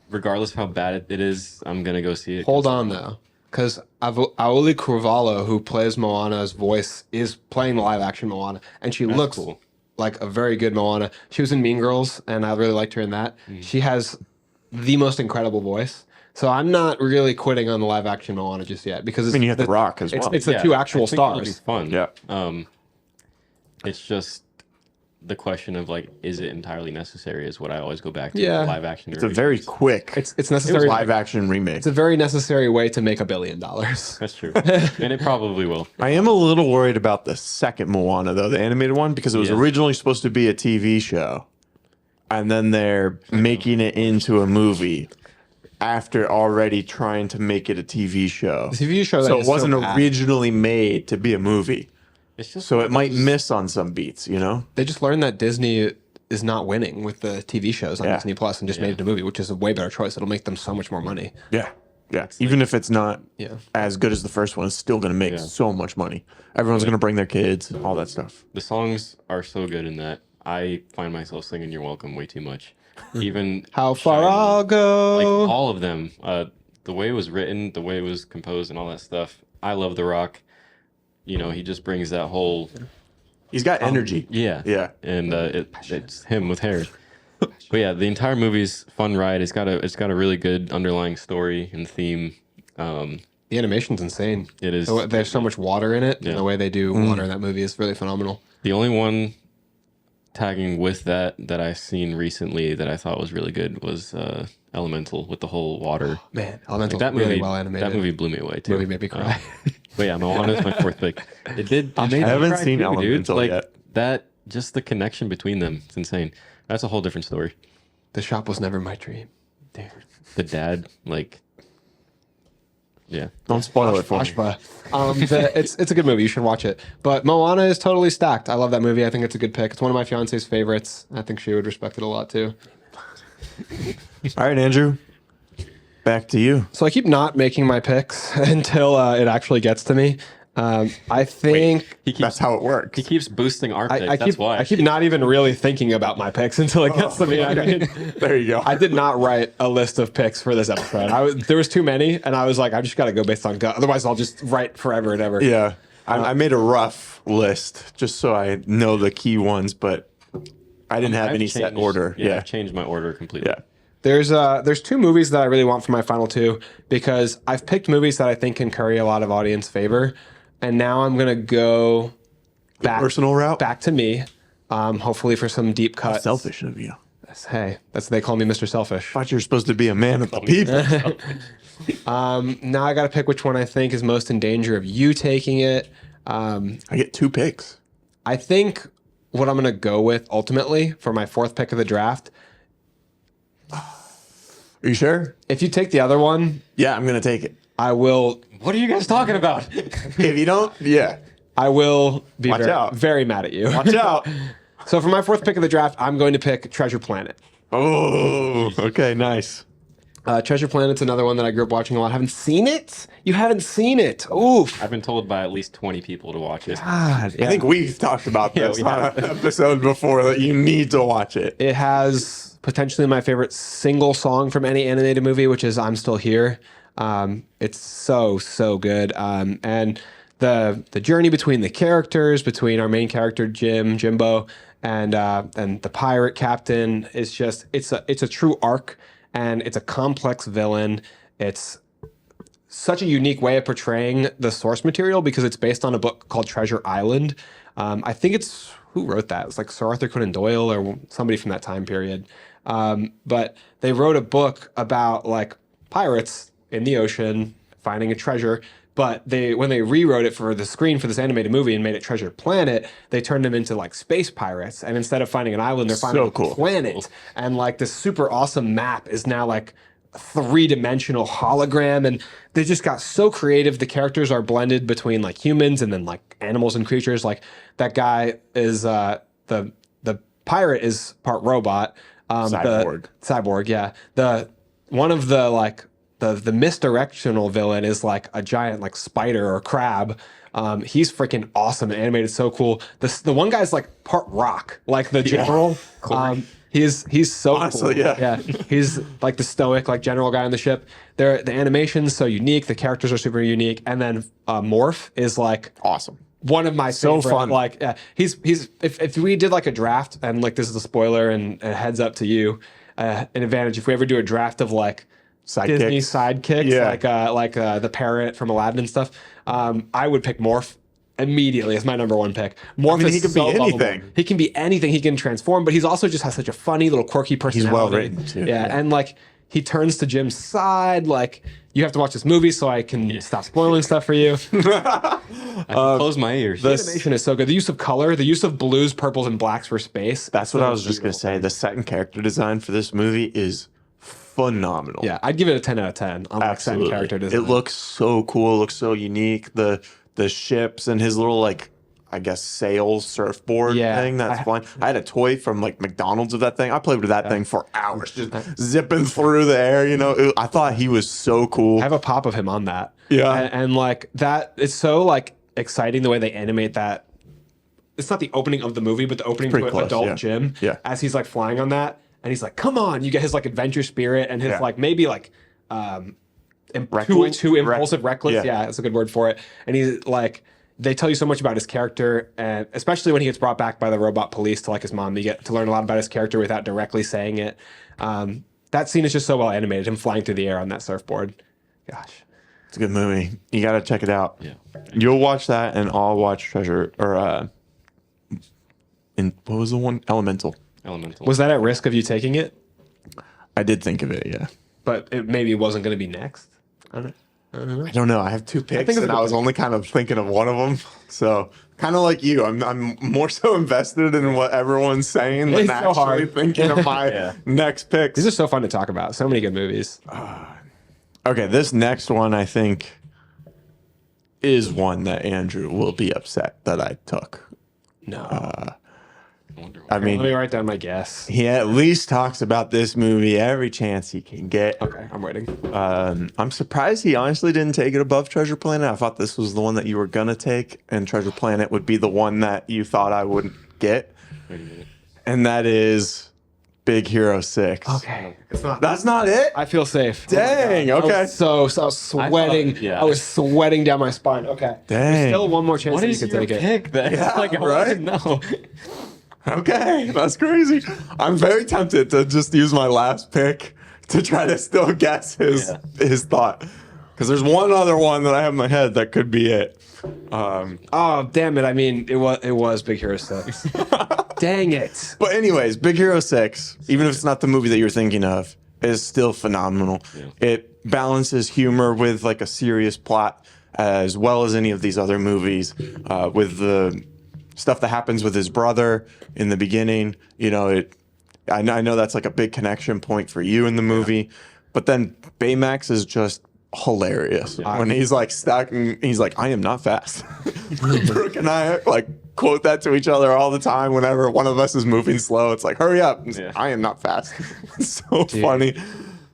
S3: regardless of how bad it is, I'm gonna go see it.
S2: Hold on though, because Auli Cravalho, who plays Moana's voice, is playing the live action Moana, and she looks
S3: cool.
S2: like a very good Moana. She was in Mean Girls, and I really liked her in that. She has the most incredible voice. So I'm not really quitting on the live action Moana just yet because it's,
S1: I mean, you have The Rock as well.
S2: It's the two actual
S3: I think it'll be
S2: stars.
S3: fun.
S1: Yeah.
S3: It's just the question of like, is it entirely necessary? Is what I always go back to.
S2: Yeah.
S3: Live action.
S1: It's a very quick
S2: It's necessary.
S1: live action remake.
S2: It's a very necessary way to make $1 billion.
S3: That's true, and it probably will.
S1: I am a little worried about the second Moana, though, the animated one, because it was originally supposed to be a TV show. And then they're making it into a movie after already trying to make it a TV show.
S2: The TV show,
S1: So it wasn't originally made to be a movie.
S3: It's just
S1: So it might miss on some beats, you know?
S2: They just learned that Disney is not winning with the TV shows on Disney Plus and just made it a movie, which is a way better choice. It'll make them so much more money.
S1: Yeah. Yeah. Even if it's not
S2: Yeah.
S1: as good as the first one, it's still going to make so much money. Everyone's going to bring their kids, all that stuff.
S3: the songs are so good in that. I find myself singing "You're Welcome" way too much. Even
S2: How far
S3: Shiny,
S2: I'll go.
S3: like all of them. The way it was written, the way it was composed, and all that stuff. I love The Rock. You know, he just brings that whole
S1: He's got energy.
S3: yeah. And it's him with hair. But yeah, the entire movie's fun ride. It's got a really good underlying story and theme.
S2: The animation's insane.
S3: It is.
S2: There's so much water in it.
S3: Yeah.
S2: And the way they do water in that movie is really phenomenal.
S3: The only one tagging with that I seen recently that I thought was really good was Elemental with the whole water.
S2: Man, Elemental's
S3: That
S2: really
S3: movie,
S2: well animated.
S3: that movie blew me away too.
S2: Movie made me cry.
S3: But yeah, Moana's my 4th pick. It did. I
S1: haven't seen Elemental yet.
S3: That just the connection between them. It's insane. That's a whole different story.
S2: The shop was never my dream.
S3: Dude, the dad, like, yeah.
S1: Don't spoil it for me.
S2: Ashba. It's a good movie. You should watch it. But Moana is totally stacked. I love that movie. I think it's a good pick. It's one of my fiance's favorites. I think she would respect it a lot too.
S1: All right, Andrew. Back to you.
S2: So I keep not making my picks until it actually gets to me. I think
S1: That's how it works.
S3: He keeps boosting our picks.
S2: I
S3: That's
S2: keep
S3: why.
S2: I keep not even really thinking about my picks until it gets to me. I mean,
S1: There you go.
S2: I did not write a list of picks for this episode. There was too many, and I was like, I just got to go based on gut. Otherwise, I'll just write forever and ever.
S1: Yeah. I made a rough list just so I know the key ones, but I didn't have
S3: I've
S1: any set
S3: changed-
S1: order.
S3: Yeah,
S1: Yeah.
S3: I've changed my order completely.
S1: Yeah.
S2: There's 2 movies that I really want for my final 2 because I've picked movies that I think can curry a lot of audience favor, and now I'm gonna go back
S1: Personal route?
S2: back to me, hopefully for some deep cuts.
S1: Selfish of you.
S2: Hey, they call me Mr. Selfish.
S1: Thought you were supposed to be a man of the people.
S2: Now I got to pick which one I think is most in danger of you taking it.
S1: I get 2 picks.
S2: I think what I'm gonna go with ultimately for my 4th pick of the draft.
S1: Are you sure?
S2: If you take the other one,
S1: Yeah, I'm going to take it.
S2: I will.
S3: What are you guys talking about?
S1: If you don't, yeah.
S2: I will be
S1: Watch
S2: very,
S1: out.
S2: very mad at you.
S1: Watch out.
S2: So for my fourth pick of the draft, I'm going to pick Treasure Planet.
S1: Oh, okay, nice.
S2: Treasure Planet's another one that I grew up watching a lot. Haven't seen it? You haven't seen it? Oof.
S3: I've been told by at least 20 people to watch it.
S2: God,
S1: I think we've talked about this
S3: we
S1: on an episode before that you need to watch it.
S2: it has potentially my favorite single song from any animated movie, which is "I'm Still Here." It's so good, and the journey between the characters, between our main character Jimbo, and the pirate captain is just it's a true arc, and it's a complex villain. It's such a unique way of portraying the source material because it's based on a book called Treasure Island. I think it's who wrote that? It's like Sir Arthur Conan Doyle or somebody from that time period. But they wrote a book about like pirates in the ocean finding a treasure. But when they rewrote it for the screen for this animated movie and made it Treasure Planet, they turned them into like space pirates. And instead of finding an island, they're finding a planet. And like this super awesome map is now like a 3-dimensional hologram. And they just got so creative. The characters are blended between like humans and then like animals and creatures. Like that guy is the pirate is part robot. Cyborg, yeah. One of the like the misdirectional villain is like a giant like spider or crab. He's freaking awesome and animated so cool. The one guy's like part rock, like the general. He's so
S1: Honestly,
S2: cool.
S1: yeah.
S2: He's like the stoic like general guy on the ship. The animation's so unique. The characters are super unique. And then Morph is like
S1: Awesome.
S2: one of my
S1: So
S2: favorite,
S1: fun.
S2: like he's if we did like a draft and like this is a spoiler and a heads up to you, an advantage if we ever do a draft of like Disney sidekicks like the parrot from Aladdin and stuff, I would pick Morph immediately as my number one pick. Morph
S1: he can be anything.
S2: He can be anything. He can transform, but he's also just has such a funny little quirky personality.
S1: He's well written too.
S2: Yeah, and like he turns to Jim's side. Like you have to watch this movie so I can stop spoiling stuff for you.
S3: I can close my ears.
S2: The animation is so good. The use of color, the use of blues, purples, and blacks for space.
S1: That's what I was just going to say. The second character design for this movie is phenomenal.
S2: Yeah, I'd give it a 10 out of 10 on like second character design.
S1: It looks so cool. It looks so unique. The ships and his little like I guess sails surfboard thing that's flying. I had a toy from like McDonald's of that thing. I played with that thing for hours, just zipping through the air. You know, I thought he was so cool.
S2: I have a pop of him on that.
S1: Yeah,
S2: and like that, it's so like exciting the way they animate that. It's not the opening of the movie, but the opening to adult Jim.
S1: Yeah,
S2: as he's like flying on that. And he's like, "Come on!" You get his like adventure spirit and his like maybe like too impulsive, reckless. Yeah, that's a good word for it. And he's like, they tell you so much about his character, and especially when he gets brought back by the robot police to like his mom, you get to learn a lot about his character without directly saying it. That scene is just so well animated. Him flying through the air on that surfboard. Gosh,
S1: it's a good movie. You got to check it out.
S3: Yeah,
S1: you'll watch that, and I'll watch Treasure or what was the one? Elemental.
S2: Was that at risk of you taking it?
S1: I did think of it, yeah.
S2: But it maybe wasn't going to be next. I
S1: don't know. I have two picks, and I was only kind of thinking of one of them. So, kind of like you, I'm more so invested in what everyone's saying than actually thinking of my next picks.
S2: These are so fun to talk about. So many good movies.
S1: Okay, this next one I think is one that Andrew will be upset that I took.
S2: No.
S1: I mean,
S2: let me write down my guess.
S1: He at least talks about this movie every chance he can get.
S2: Okay, I'm waiting.
S1: I'm surprised he honestly didn't take it above Treasure Planet. I thought this was the one that you were gonna take, and Treasure Planet would be the one that you thought I wouldn't get.
S3: Wait a minute.
S1: And that is Big Hero 6.
S2: Okay, it's not.
S1: That's not it.
S2: I feel safe.
S1: Dang. Okay.
S2: I was sweating. I was sweating down my spine. Okay.
S1: Dang.
S2: There's still one more chance
S3: What
S2: that you
S3: is
S2: could
S3: your
S2: take it.
S3: pick then?
S1: Yeah,
S3: like,
S1: right?
S3: No.
S1: Okay, that's crazy. I'm very tempted to just use my last pick to try to still guess his thought. Because there's one other one that I have in my head that could be it.
S2: Oh, damn it. I mean, it was Big Hero 6. Dang it.
S1: But anyways, Big Hero 6, even if it's not the movie that you're thinking of, is still phenomenal. Yeah. It balances humor with like a serious plot as well as any of these other movies, with the stuff that happens with his brother in the beginning. You know, I know that's like a big connection point for you in the movie, but then Baymax is just hilarious when he's like stuck and he's like, I am not fast. Brooke and I like quote that to each other all the time whenever one of us is moving slow. It's like, hurry up.
S3: Yeah.
S1: I am not fast. It's so funny.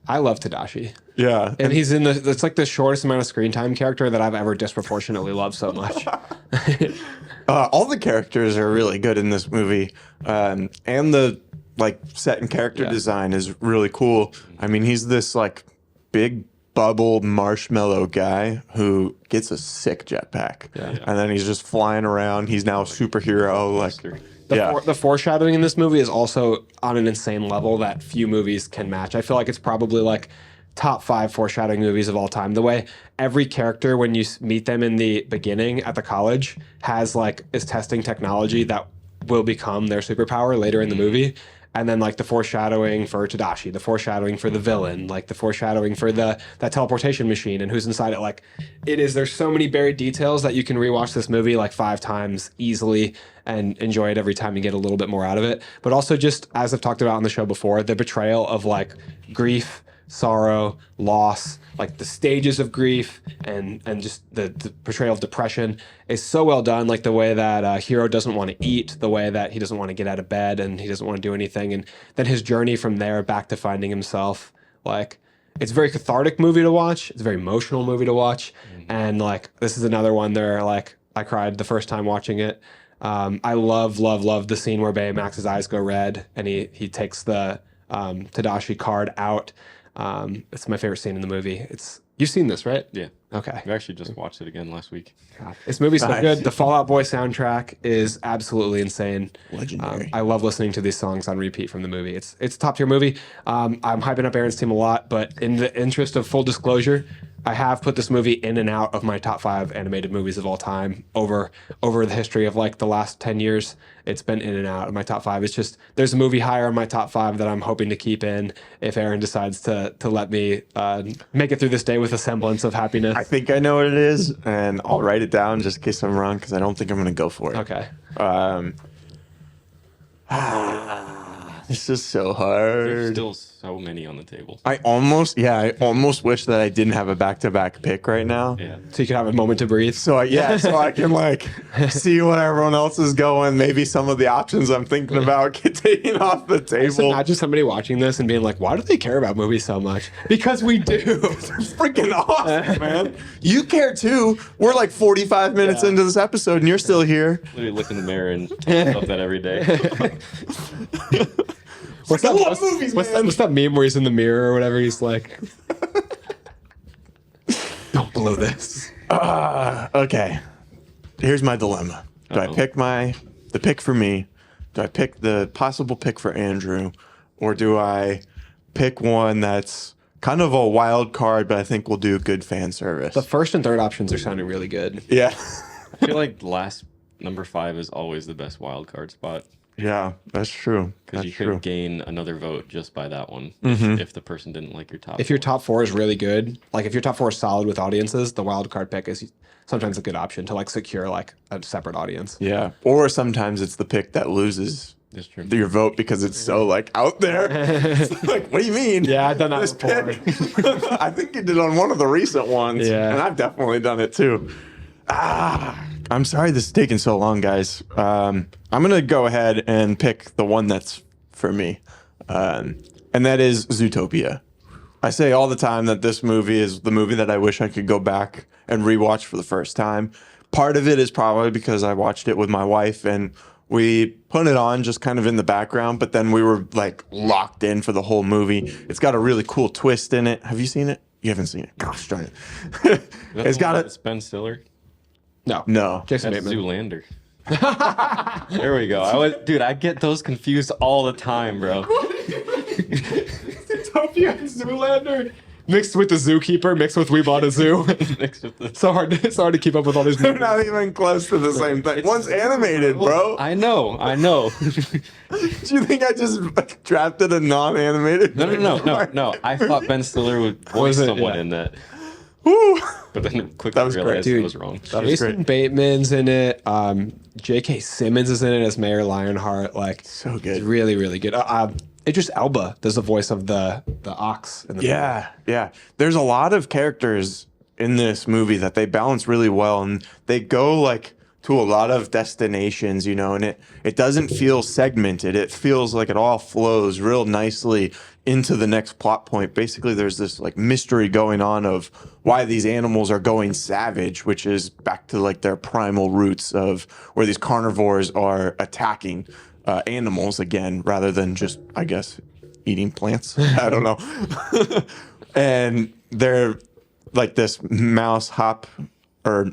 S2: I love Tadashi.
S1: Yeah.
S2: And he's in it's like the shortest amount of screen time character that I've ever disproportionately loved so much.
S1: All the characters are really good in this movie. And the like set and character design is really cool. I mean, he's this like big bubble marshmallow guy who gets a sick jetpack.
S2: Yeah.
S1: And then he's just flying around. He's now a superhero. Like,
S2: The foreshadowing in this movie is also on an insane level that few movies can match. I feel like it's probably like top 5 foreshadowing movies of all time. The way every character, when you meet them in the beginning at the college, is testing technology that will become their superpower later in the movie. And then like the foreshadowing for Tadashi, the foreshadowing for the villain, like the foreshadowing for that teleportation machine and who's inside it. Like there's so many buried details that you can rewatch this movie like 5 times easily and enjoy it every time you get a little bit more out of it. But also just, as I've talked about on the show before, the betrayal of like grief, sorrow, loss, like the stages of grief and just the portrayal of depression is so well done. Like the way that Hiro doesn't want to eat, the way that he doesn't want to get out of bed and he doesn't want to do anything. And then his journey from there back to finding himself. Like it's a very cathartic movie to watch. It's a very emotional movie to watch. And like, this is another one there, like I cried the first time watching it. I love the scene where Baymax's eyes go red and he takes the Tadashi card out. It's my favorite scene in the movie. You've seen this, right?
S3: Yeah.
S2: Okay.
S3: We actually just watched it again last week.
S2: God, this movie's so good. The Fall Out Boy soundtrack is absolutely insane.
S1: Legendary.
S2: I love listening to these songs on repeat from the movie. It's a top tier movie. I'm hyping up Aaron's team a lot, but in the interest of full disclosure, I have put this movie in and out of my top 5 animated movies of all time over the history of like the last 10 years. It's been in and out of my top 5. It's just there's a movie higher in my top 5 that I'm hoping to keep in if Aaron decides to let me make it through this day with a semblance of happiness.
S1: I think I know what it is, and I'll write it down just in case I'm wrong because I don't think I'm going to go for it.
S2: Okay.
S1: This is so
S3: There's
S1: hard.
S3: still so many on the table.
S1: I almost wish that I didn't have a back-to-back pick right now.
S3: Yeah.
S2: So you can have a moment to breathe.
S1: So I can like see what everyone else is going. Maybe some of the options I'm thinking about get taken off the
S2: Just
S1: table.
S2: imagine somebody watching this and being like, why do they care about movies so much? Because we do.
S1: It's freaking awesome, man. You care too. We're like 45 minutes into this episode and you're still here.
S3: Literally look in the mirror and tell myself that every day.
S2: What's that meme where he's in the mirror or whatever? He's like, don't blow this.
S1: Okay. Here's my dilemma. Do I pick the pick for me? Do I pick the possible pick for Andrew? Or do I pick one that's kind of a wild card, but I think will do good fan service?
S2: The first and third options are sounding really good.
S1: Yeah.
S3: I feel like last number 5 is always the best wild card spot
S1: Yeah, that's true.
S3: because you
S1: That's
S3: could
S1: true.
S3: gain another vote just by that one if the person didn't like your top.
S2: If your top 4 is really good, like if your top 4 is solid with audiences, the wild card pick is sometimes a good option to like secure like a separate audience.
S1: Yeah. Or sometimes it's the pick that loses
S3: That's true.
S1: your vote because it's so like out there. It's like, what do you mean?
S2: Yeah, I've done that
S1: This
S2: before.
S1: pick. I think you did on one of the recent ones.
S2: Yeah.
S1: And I've definitely done it too. I'm sorry this is taking so long, guys. I'm going to go ahead and pick the one that's for me. And that is Zootopia. I say all the time that this movie is the movie that I wish I could go back and rewatch for the first time. Part of it is probably because I watched it with my wife and we put it on just kind of in the background, but then we were like locked in for the whole movie. It's got a really cool twist in it. Have you seen it? You haven't seen it. Gosh darn it. It's got
S3: It's Ben Stiller.
S1: No.
S2: Jason
S3: That's
S2: Bateman.
S3: Zoolander. There we go. I get those confused all the time, bro.
S2: Zootopia and Zoolander mixed with the Zookeeper, mixed with We Bought a Zoo.
S3: Mixed with the...
S2: so hard to keep up with all these
S1: They're
S2: movies.
S1: not even close to the same thing. One's animated, bro.
S3: I know.
S1: Do you think I just like, drafted a non-animated?
S3: No. I thought Ben Stiller would voice
S2: Was it?
S3: someone
S2: Yeah.
S3: in that,
S1: Woo.
S3: but then quickly
S1: That was great,
S3: realized
S2: dude.
S3: it was wrong.
S1: That was
S2: Jason
S1: great.
S2: Bateman's in it. J.K. Simmons is in it as Mayor Lionheart. Like,
S1: So
S2: it's
S1: good.
S2: really, really good. Idris Elba does the voice of the ox in the
S1: Yeah. There's a lot of characters in this movie that they balance really well, and they go like to a lot of destinations, you know, and it doesn't feel segmented. It feels like it all flows real nicely into the next plot point. Basically, there's this like mystery going on of why these animals are going savage, which is back to like their primal roots of where these carnivores are attacking animals again, rather than just, I guess, eating plants. I don't know. And they're like this mouse hop, or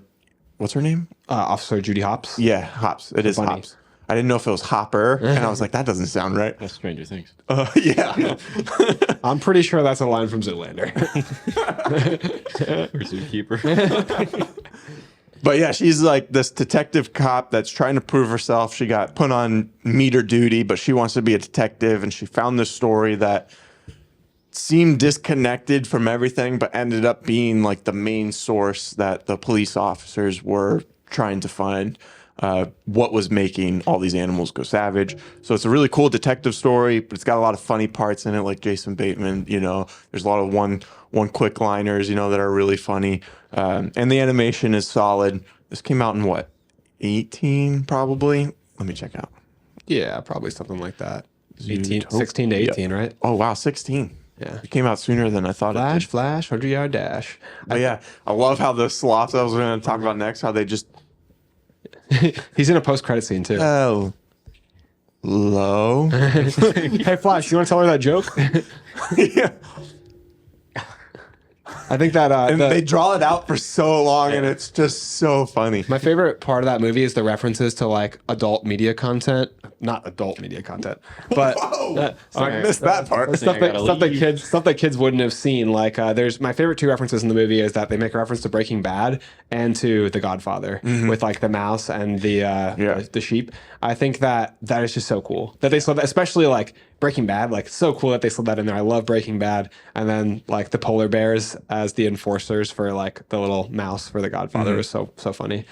S1: what's her name?
S2: Officer Judy Hopps.
S1: Yeah, Hops. It is
S2: Funny.
S1: Hops. I didn't know if it was Hopper, and I was like, that doesn't sound right.
S3: That's Stranger Things.
S1: Yeah.
S2: I'm pretty sure that's a line from Zoolander.
S3: Or Zookeeper.
S1: But yeah, she's like this detective cop that's trying to prove herself. She got put on meter duty, but she wants to be a detective, and she found this story that seemed disconnected from everything, but ended up being like the main source that the police officers were trying to find what was making all these animals go savage. So it's a really cool detective story, but it's got a lot of funny parts in it, like Jason Bateman. You know, there's a lot of one quick liners, you know, that are really funny, and the animation is solid. This came out in what, 18 probably? Let me check out.
S2: Yeah, probably something like that. 18,
S1: Zootopia.
S2: 16 to 18, right?
S1: Oh wow, 16.
S2: Yeah.
S1: It came out sooner than I thought it
S2: Flash,
S1: did.
S2: flash, 100-yard dash.
S1: But yeah, I love how the sloths I was going to talk about next, how they just
S2: He's in a post-credit scene, too.
S1: oh low.
S2: Hey, Flash, you want to tell her that joke?
S1: Yeah.
S2: I think that
S1: And they draw it out for so long, and it's just so funny.
S2: my favorite part of that movie is the references to like adult media content, not adult media content, but
S1: Whoa!
S3: sorry.
S1: I missed that part.
S2: stuff
S3: I
S2: that
S3: gotta
S2: stuff that kids wouldn't have seen. Like there's my favorite two references in the movie is that they make a reference to Breaking Bad and to The Godfather with like the mouse and the sheep. I think that is just so cool that they slid that, especially like Breaking Bad. Like so cool that they slid that in there. I love Breaking Bad, and then like the polar bears as the enforcers for like the little mouse for The Godfather was so funny.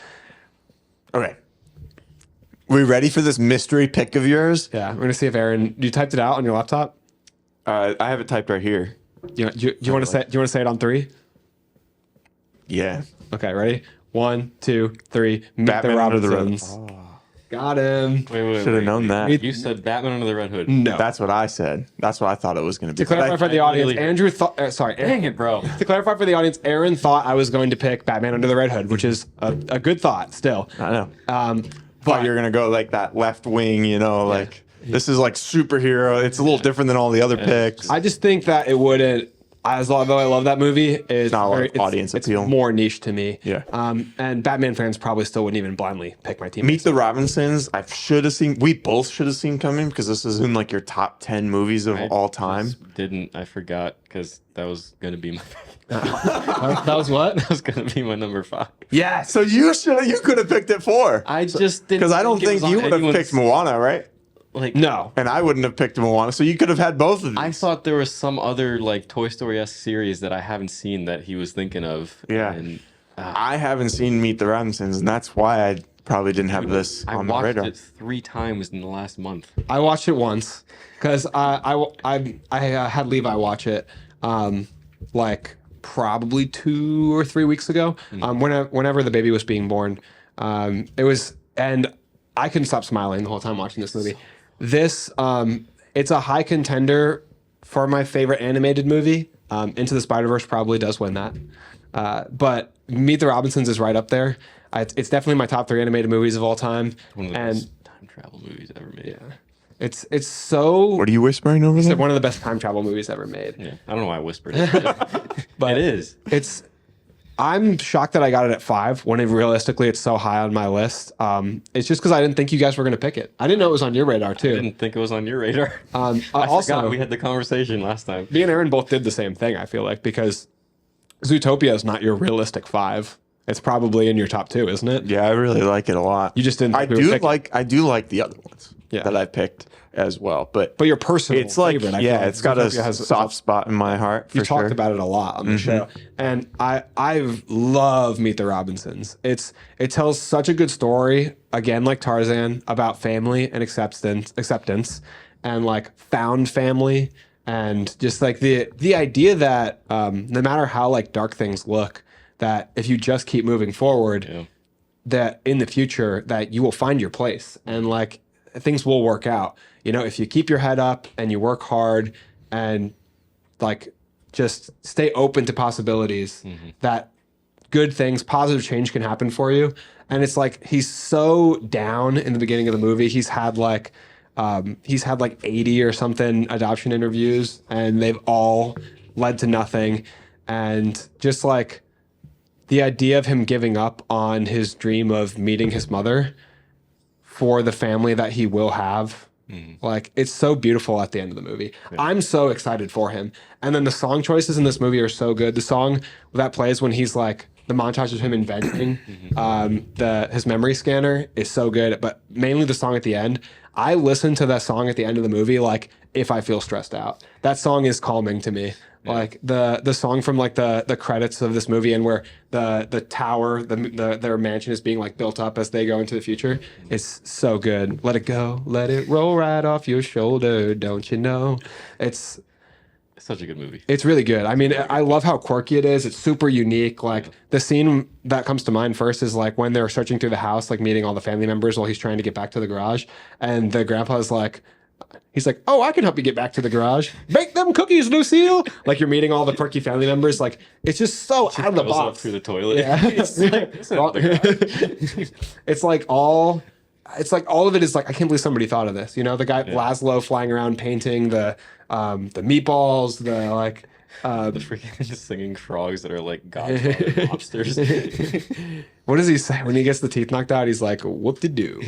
S1: Okay. We ready for this mystery pick of yours?
S2: Yeah, we're gonna see if Aaron. You typed it out on your laptop.
S1: I have it typed right here.
S2: You want to say? Do you want to say it on three?
S1: Yeah.
S2: Okay, ready? 1, 2, 3. Meet
S1: Batman
S2: the
S1: Under the
S2: Robinsons.
S1: Red.
S2: Got him.
S3: Wait.
S1: Should have known that.
S3: You said Batman Under the Red Hood.
S2: No.
S1: That's what I said. That's what I thought it was going to be.
S2: To clarify for the
S3: I
S2: audience,
S3: really-
S2: Andrew thought. Sorry,
S3: Dang it, bro.
S2: To clarify for the audience, Aaron thought I was going to pick Batman Under the Red Hood, which is a good thought still.
S1: I know.
S2: But
S1: Thought you're going to go like that left wing, you know, like this is like superhero. It's a little different than all the other picks.
S2: I just think that it wouldn't. As although I love that movie, it's
S1: not a lot of
S2: it's-
S1: audience appeal.
S2: It's more niche to me.
S1: Yeah.
S2: And Batman fans probably still wouldn't even blindly pick my team.
S1: Meet the Robinsons, I should have seen, we both should have seen coming because this is in like your top 10 movies of all time.
S3: I forgot because that was gonna be my.
S2: That was what?
S3: That was gonna be my number 5.
S2: Yeah.
S1: So you could have picked it 4.
S3: I just didn't
S1: Because I don't
S3: it was
S1: think
S3: on
S1: you would have
S3: anyone's-
S1: picked Moana, right?
S3: Like
S2: No.
S1: And I wouldn't have picked Moana. So you could have had both of these.
S3: I thought there was some other like Toy Story-esque series that I haven't seen that he was thinking of.
S1: Yeah.
S3: And
S1: I haven't seen Meet the Robinsons, and that's why I probably didn't have this
S3: I
S1: on my
S3: watched
S1: radar.
S3: it 3 times in the last month.
S2: I watched it once because I had Levi watch it like probably 2 or 3 weeks ago. Whenever the baby was being born, it was, and I couldn't stop smiling the whole time watching this movie. This it's a high contender for my favorite animated movie. Into the Spider-Verse probably does win that, but Meet the Robinsons is right up there. It's definitely my top 3 animated movies of all time,
S3: One of the
S2: and
S3: best time travel movies ever made.
S2: it's so
S1: What are you whispering over there?
S2: one of the best time travel movies ever made.
S3: Yeah. I don't know why I whispered it. But it is.
S2: I'm shocked that I got it at 5 when realistically it's so high on my list. It's just because I didn't think you guys were going to pick it. I didn't know it was on your radar too.
S3: I didn't think it was on your radar. I
S2: also,
S3: forgot we had the conversation last time.
S2: me and Aaron both did the same thing. I feel like because Zootopia is not your realistic 5. It's probably in your top 2, isn't it?
S1: Yeah, I really like it a lot.
S2: You just didn't.
S1: I
S2: think we would
S1: do
S2: pick it.
S1: I do like the other ones
S2: Yeah.
S1: that I picked as well. But
S2: But your personal
S1: it's like
S2: favorite, I feel like
S1: it's got a
S2: Zootopia has
S1: soft spot in my heart. For
S2: You
S1: sure.
S2: talked about it a lot on the show, and I love Meet the Robinsons. It tells such a good story, again like Tarzan, about family and acceptance, and like found family, and just like the idea that no matter how like dark things look, that if you just keep moving forward,
S3: Yeah.
S2: that in the future that you will find your place and like things will work out. You know, if you keep your head up and you work hard and like just stay open to possibilities, that good things, positive change can happen for you. And it's like he's so down in the beginning of the movie. He's had like 80 or something adoption interviews, and they've all led to nothing. And just like the idea of him giving up on his dream of meeting his mother for the family that he will have. Like, it's so beautiful at the end of the movie. Yeah. I'm so excited for him. And then the song choices in this movie are so good. The song that plays when he's like, the montage of him inventing his memory scanner is so good. But mainly the song at the end. I listen to that song at the end of the movie like if I feel stressed out. That song is calming to me. Yeah. Like the song from like the credits of this movie, and where the tower, their mansion is being like built up as they go into the future. It's so good. Let it go, let it roll right off your shoulder. Don't you know? It's
S3: such a good movie.
S2: It's really good. I mean, I love how quirky it is. It's super unique. Like the scene that comes to mind first is like when they're searching through the house, like meeting all the family members while he's trying to get back to the garage, and the grandpa's like. He's like, oh, I can help you get back to the garage. Bake them cookies, Lucille. Like you're meeting all the quirky family members. Like it's just so out of the box.
S3: Up through the toilet.
S2: Yeah. It's like all of it is like, I can't believe somebody thought of this. You know, the guy Laszlo flying around painting the meatballs, the like
S3: the freaking singing frogs that are like Godfather lobsters.
S2: What does he say when he gets the teeth knocked out? He's like, whoop-de-doo.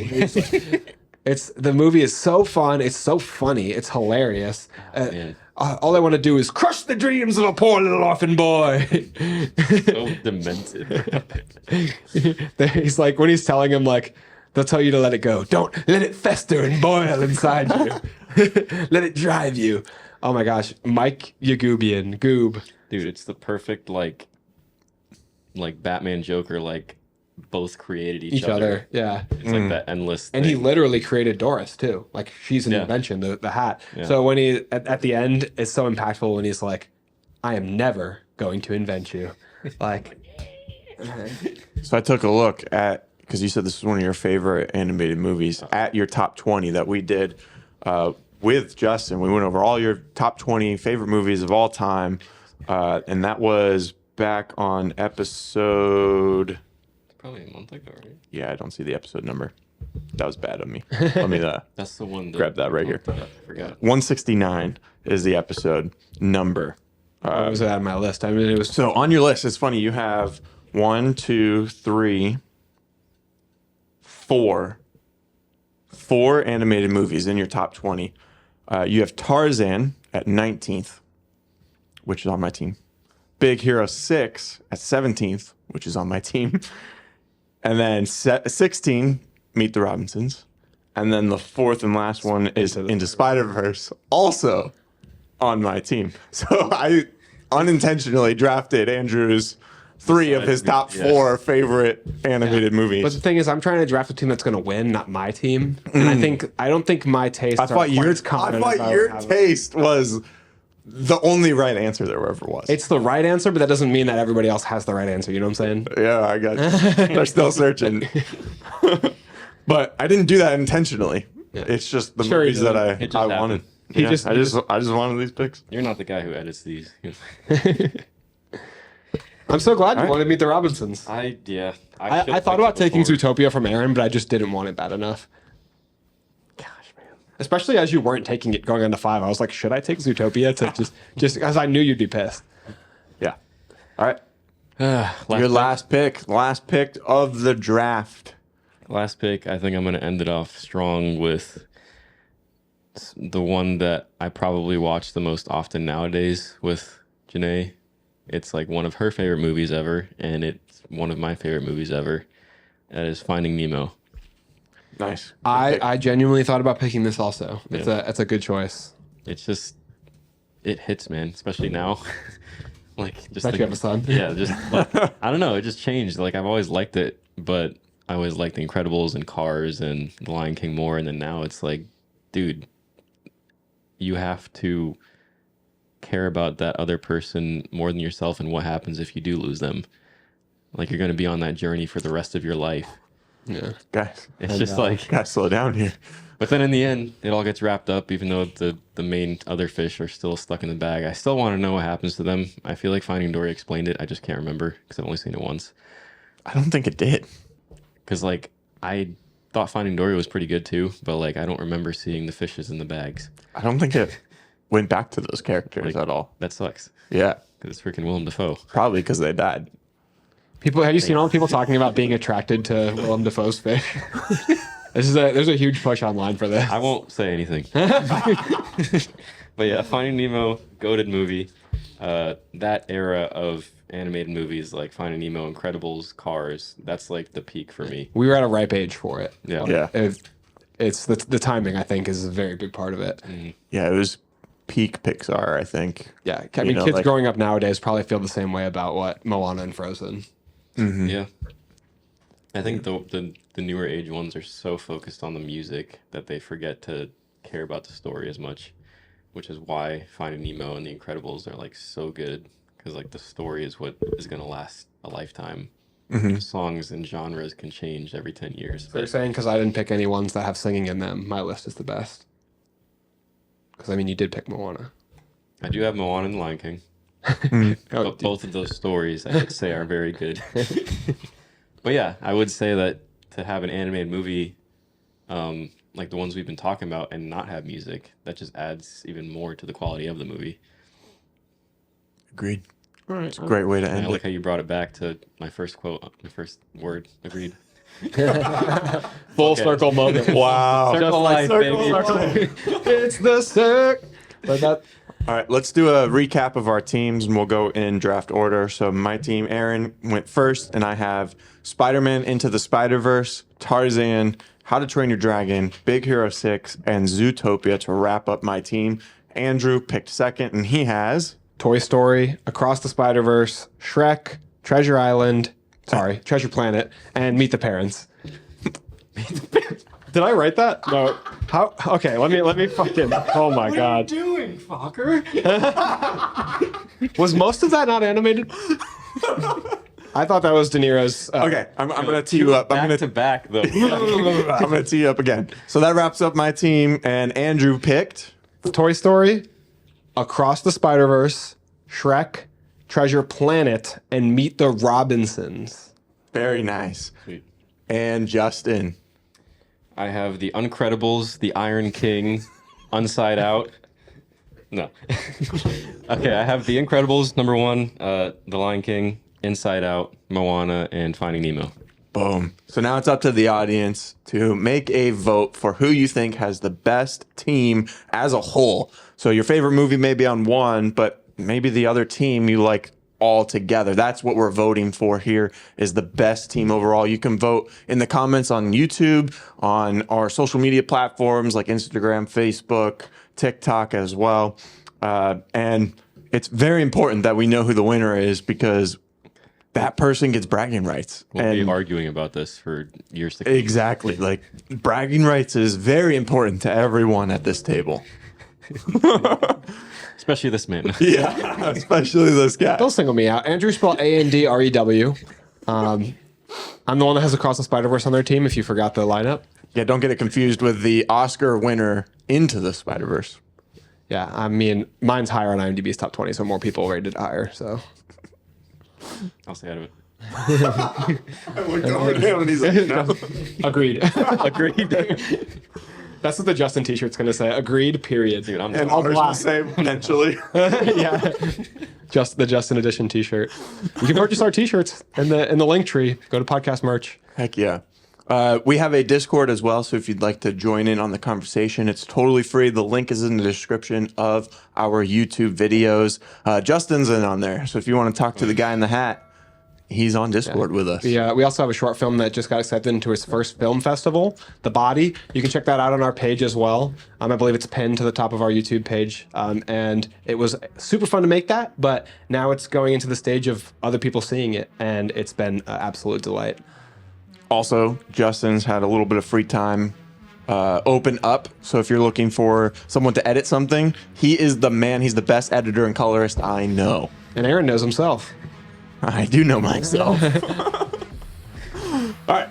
S2: The movie is so fun. It's so funny. It's hilarious. All I want to do is crush the dreams of a poor little orphan boy.
S3: So demented.
S2: He's like, when he's telling him, like, they'll tell you to let it go. Don't let it fester and boil inside you. Let it drive you. Oh my gosh. Mike Yagubian. Goob.
S3: Dude, it's the perfect, like Batman Joker, like, both created each other.
S2: Yeah.
S3: It's like that endless
S2: thing. And he literally created Doris too. Like she's an invention, the hat. Yeah. So when he at the end, it's so impactful when he's like, I am never going to invent you. Like
S1: So I took a look at, because you said this was one of your favorite animated movies, at your top 20 that we did with Justin. We went over all your top 20 favorite movies of all time. And that was back on episode...
S3: Probably a month ago, right?
S1: Yeah, I don't see the episode number. That was bad of me. Let me
S3: that's the one.
S1: Grab that right here.
S3: I forgot.
S1: 169 is the episode number.
S2: What was that on my list? I mean, it was
S1: so on your list. It's funny. You have 1, 2, 3, 4 animated movies in your top 20. You have Tarzan at 19th, which is on my team. Big Hero 6 at 17th, which is on my team. And then 16, Meet the Robinsons. And then the fourth and last one is Into Spider-Verse, also on my team. So I unintentionally drafted Andrew's 3 of his top 4 favorite animated movies.
S2: But the thing is, I'm trying to draft a team that's going to win, not my team. And I don't think my taste.
S1: I thought your taste was the only right answer there ever was.
S2: It's the right answer, but that doesn't mean that everybody else has the right answer. You know what I'm saying?
S1: Yeah, I got you. They're still searching. But I didn't do that intentionally. Yeah. It's just the movies that I wanted. I just wanted these picks.
S3: You're not the guy who edits these.
S2: I'm so glad you wanted to Meet the Robinsons.
S3: I
S2: thought about taking Zootopia from Arron, but I just didn't want it bad enough. Especially as you weren't taking it going into 5. I was like, should I take Zootopia to just because I knew you'd be pissed.
S1: Yeah. All right. Your last pick of the draft.
S3: Last pick, I think I'm going to end it off strong with the one that I probably watch the most often nowadays with Janae. It's like one of her favorite movies ever, and it's one of my favorite movies ever. That is Finding Nemo.
S1: Nice.
S2: I genuinely thought about picking this also. It's a good choice.
S3: It's just, it hits, man, especially now. Like just
S2: that you have a son.
S3: Yeah, just like, I don't know, it just changed. Like I've always liked it, but I always liked The Incredibles and Cars and The Lion King more, and then now it's like, dude, you have to care about that other person more than yourself and what happens if you do lose them. Like you're going to be on that journey for the rest of your life.
S2: Yeah.
S1: Guys,
S3: It's just like,
S1: gotta slow down here.
S3: but then in the end, it all gets wrapped up, even though the main other fish are still stuck in the bag. I still want to know what happens to them. I feel like Finding Dory explained it. I just can't remember because I've only seen it once.
S1: I don't think it did.
S3: Because, like, I thought Finding Dory was pretty good too, but, like, I don't remember seeing the fishes in the bags.
S1: I don't think it went back to those characters at all.
S3: That sucks.
S1: Yeah,
S3: Because it's freaking Willem Dafoe.
S1: probably because they died.
S2: Have you seen all the people talking about being attracted to Willem Dafoe's fish? There's a huge push online for this.
S3: I won't say anything. But yeah, Finding Nemo, goated movie. That era of animated movies like Finding Nemo, Incredibles, Cars, that's like the peak for me.
S2: We were at a ripe age for it.
S3: Yeah.
S1: Yeah.
S2: It's the timing, I think, is a very big part of it.
S1: Yeah, it was peak Pixar, I think.
S2: Yeah, I mean,
S1: know,
S2: kids
S1: like-
S2: growing up nowadays probably feel the same way about what Moana and Frozen.
S3: Yeah. I think the newer age ones are so focused on the music that they forget to care about the story as much, which is why Finding Nemo and The Incredibles are like so good because like the story is what is going to last a lifetime. Songs and genres can change every 10 years.
S2: So you're saying because I didn't pick any ones that have singing in them, my list is the best? Because, I mean, you did pick Moana.
S3: I do have Moana and The Lion King.
S2: Oh,
S3: But both of those stories, I should say, are very good. But yeah, I would say that to have an animated movie like the ones we've been talking about and not have music, that just adds even more to the quality of the movie.
S1: Agreed.
S2: all right.
S1: It's a great way to
S3: And
S1: end
S3: I like
S1: it.
S3: how you brought it back to my first quote, my first word. Agreed.
S2: Full circle moment.
S1: Wow.
S3: Circle life, baby.
S2: It's the sick. But that,
S1: All right, let's do a recap of our teams and we'll go in draft order. So my team, Aaron, went first, and I have Spider-Man Into the Spider-Verse, Tarzan, How to Train Your Dragon, Big Hero 6, and Zootopia to wrap up my team. Andrew picked second, and he has...
S2: Toy Story, Across the Spider-Verse, Shrek, Treasure Planet, and Meet the Parents. Did I write that? No. How? Okay, let me fucking. Oh my god.
S3: Doing, fucker?
S2: Was most of that not animated? I thought that was De Niro's.
S1: Okay, I'm going to tee you up. I'm
S3: Back
S1: going
S3: to back, though.
S1: to tee you up again. So that wraps up my team, and Andrew picked...
S2: Toy Story, Across the Spider-Verse, Shrek, Treasure Planet, and Meet the Robinsons.
S1: Very nice.
S3: Sweet.
S1: And Justin.
S3: I have The Uncredibles, The Iron King, Inside Out. No. Okay, I have The Incredibles, number 1, The Lion King, Inside Out, Moana, and Finding Nemo.
S1: Boom. So now it's up to the audience to make a vote for who you think has the best team as a whole. So your favorite movie may be on one, but maybe the other team you like all together. That's what we're voting for here, is the best team overall. You can vote in the comments on YouTube, on our social media platforms like Instagram, Facebook, TikTok as well. And it's very important that we know who the winner is, because that person gets bragging rights.
S3: We'll be arguing about this for years to come.
S1: Exactly. Like, bragging rights is very important to everyone at this table.
S3: Especially this man.
S1: Yeah, especially this guy.
S2: Don't single me out. Andrew spelled Andrew. I'm the one that has Across the Spider-Verse on their team, if you forgot the lineup.
S1: Yeah, don't get it confused with the Oscar winner Into the Spider-Verse.
S2: Yeah, I mean, mine's higher on IMDb's top 20, so more people rated it higher. So
S3: I'll stay out of it.
S2: agreed.
S3: Agreed.
S2: That's what the Justin T-shirt's gonna say. Agreed. Period.
S3: Dude, I'm
S1: And
S3: all
S1: ours will say potentially.
S2: Yeah, just the Justin Edition T-shirt. You can purchase our T-shirts in the link tree. Go to podcast merch.
S1: Heck yeah. We have a Discord as well, so if you'd like to join in on the conversation, it's totally free. The link is in the description of our YouTube videos. Justin's in on there, so if you want to talk to the guy in the hat, he's on Discord with us.
S2: We also have a short film that just got accepted into his first film festival, The Body. You can check that out on our page as well. I believe it's pinned to the top of our YouTube page. And it was super fun to make that, but now it's going into the stage of other people seeing it, and it's been an absolute delight.
S1: Also, Justin's had a little bit of free time open up. So if you're looking for someone to edit something, he is the man. He's the best editor and colorist I know.
S2: And Aaron knows himself.
S1: I do know myself. All right.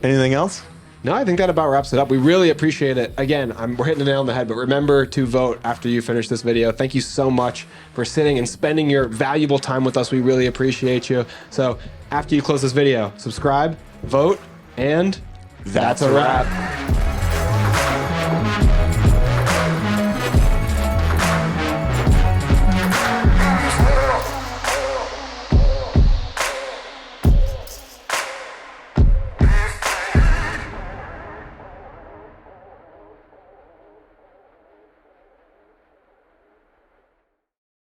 S1: Anything else?
S2: No, I think that about wraps it up. We really appreciate it. Again, we're hitting the nail on the head, but remember to vote after you finish this video. Thank you so much for sitting and spending your valuable time with us. We really appreciate you. So after you close this video, subscribe, vote, and that's a wrap.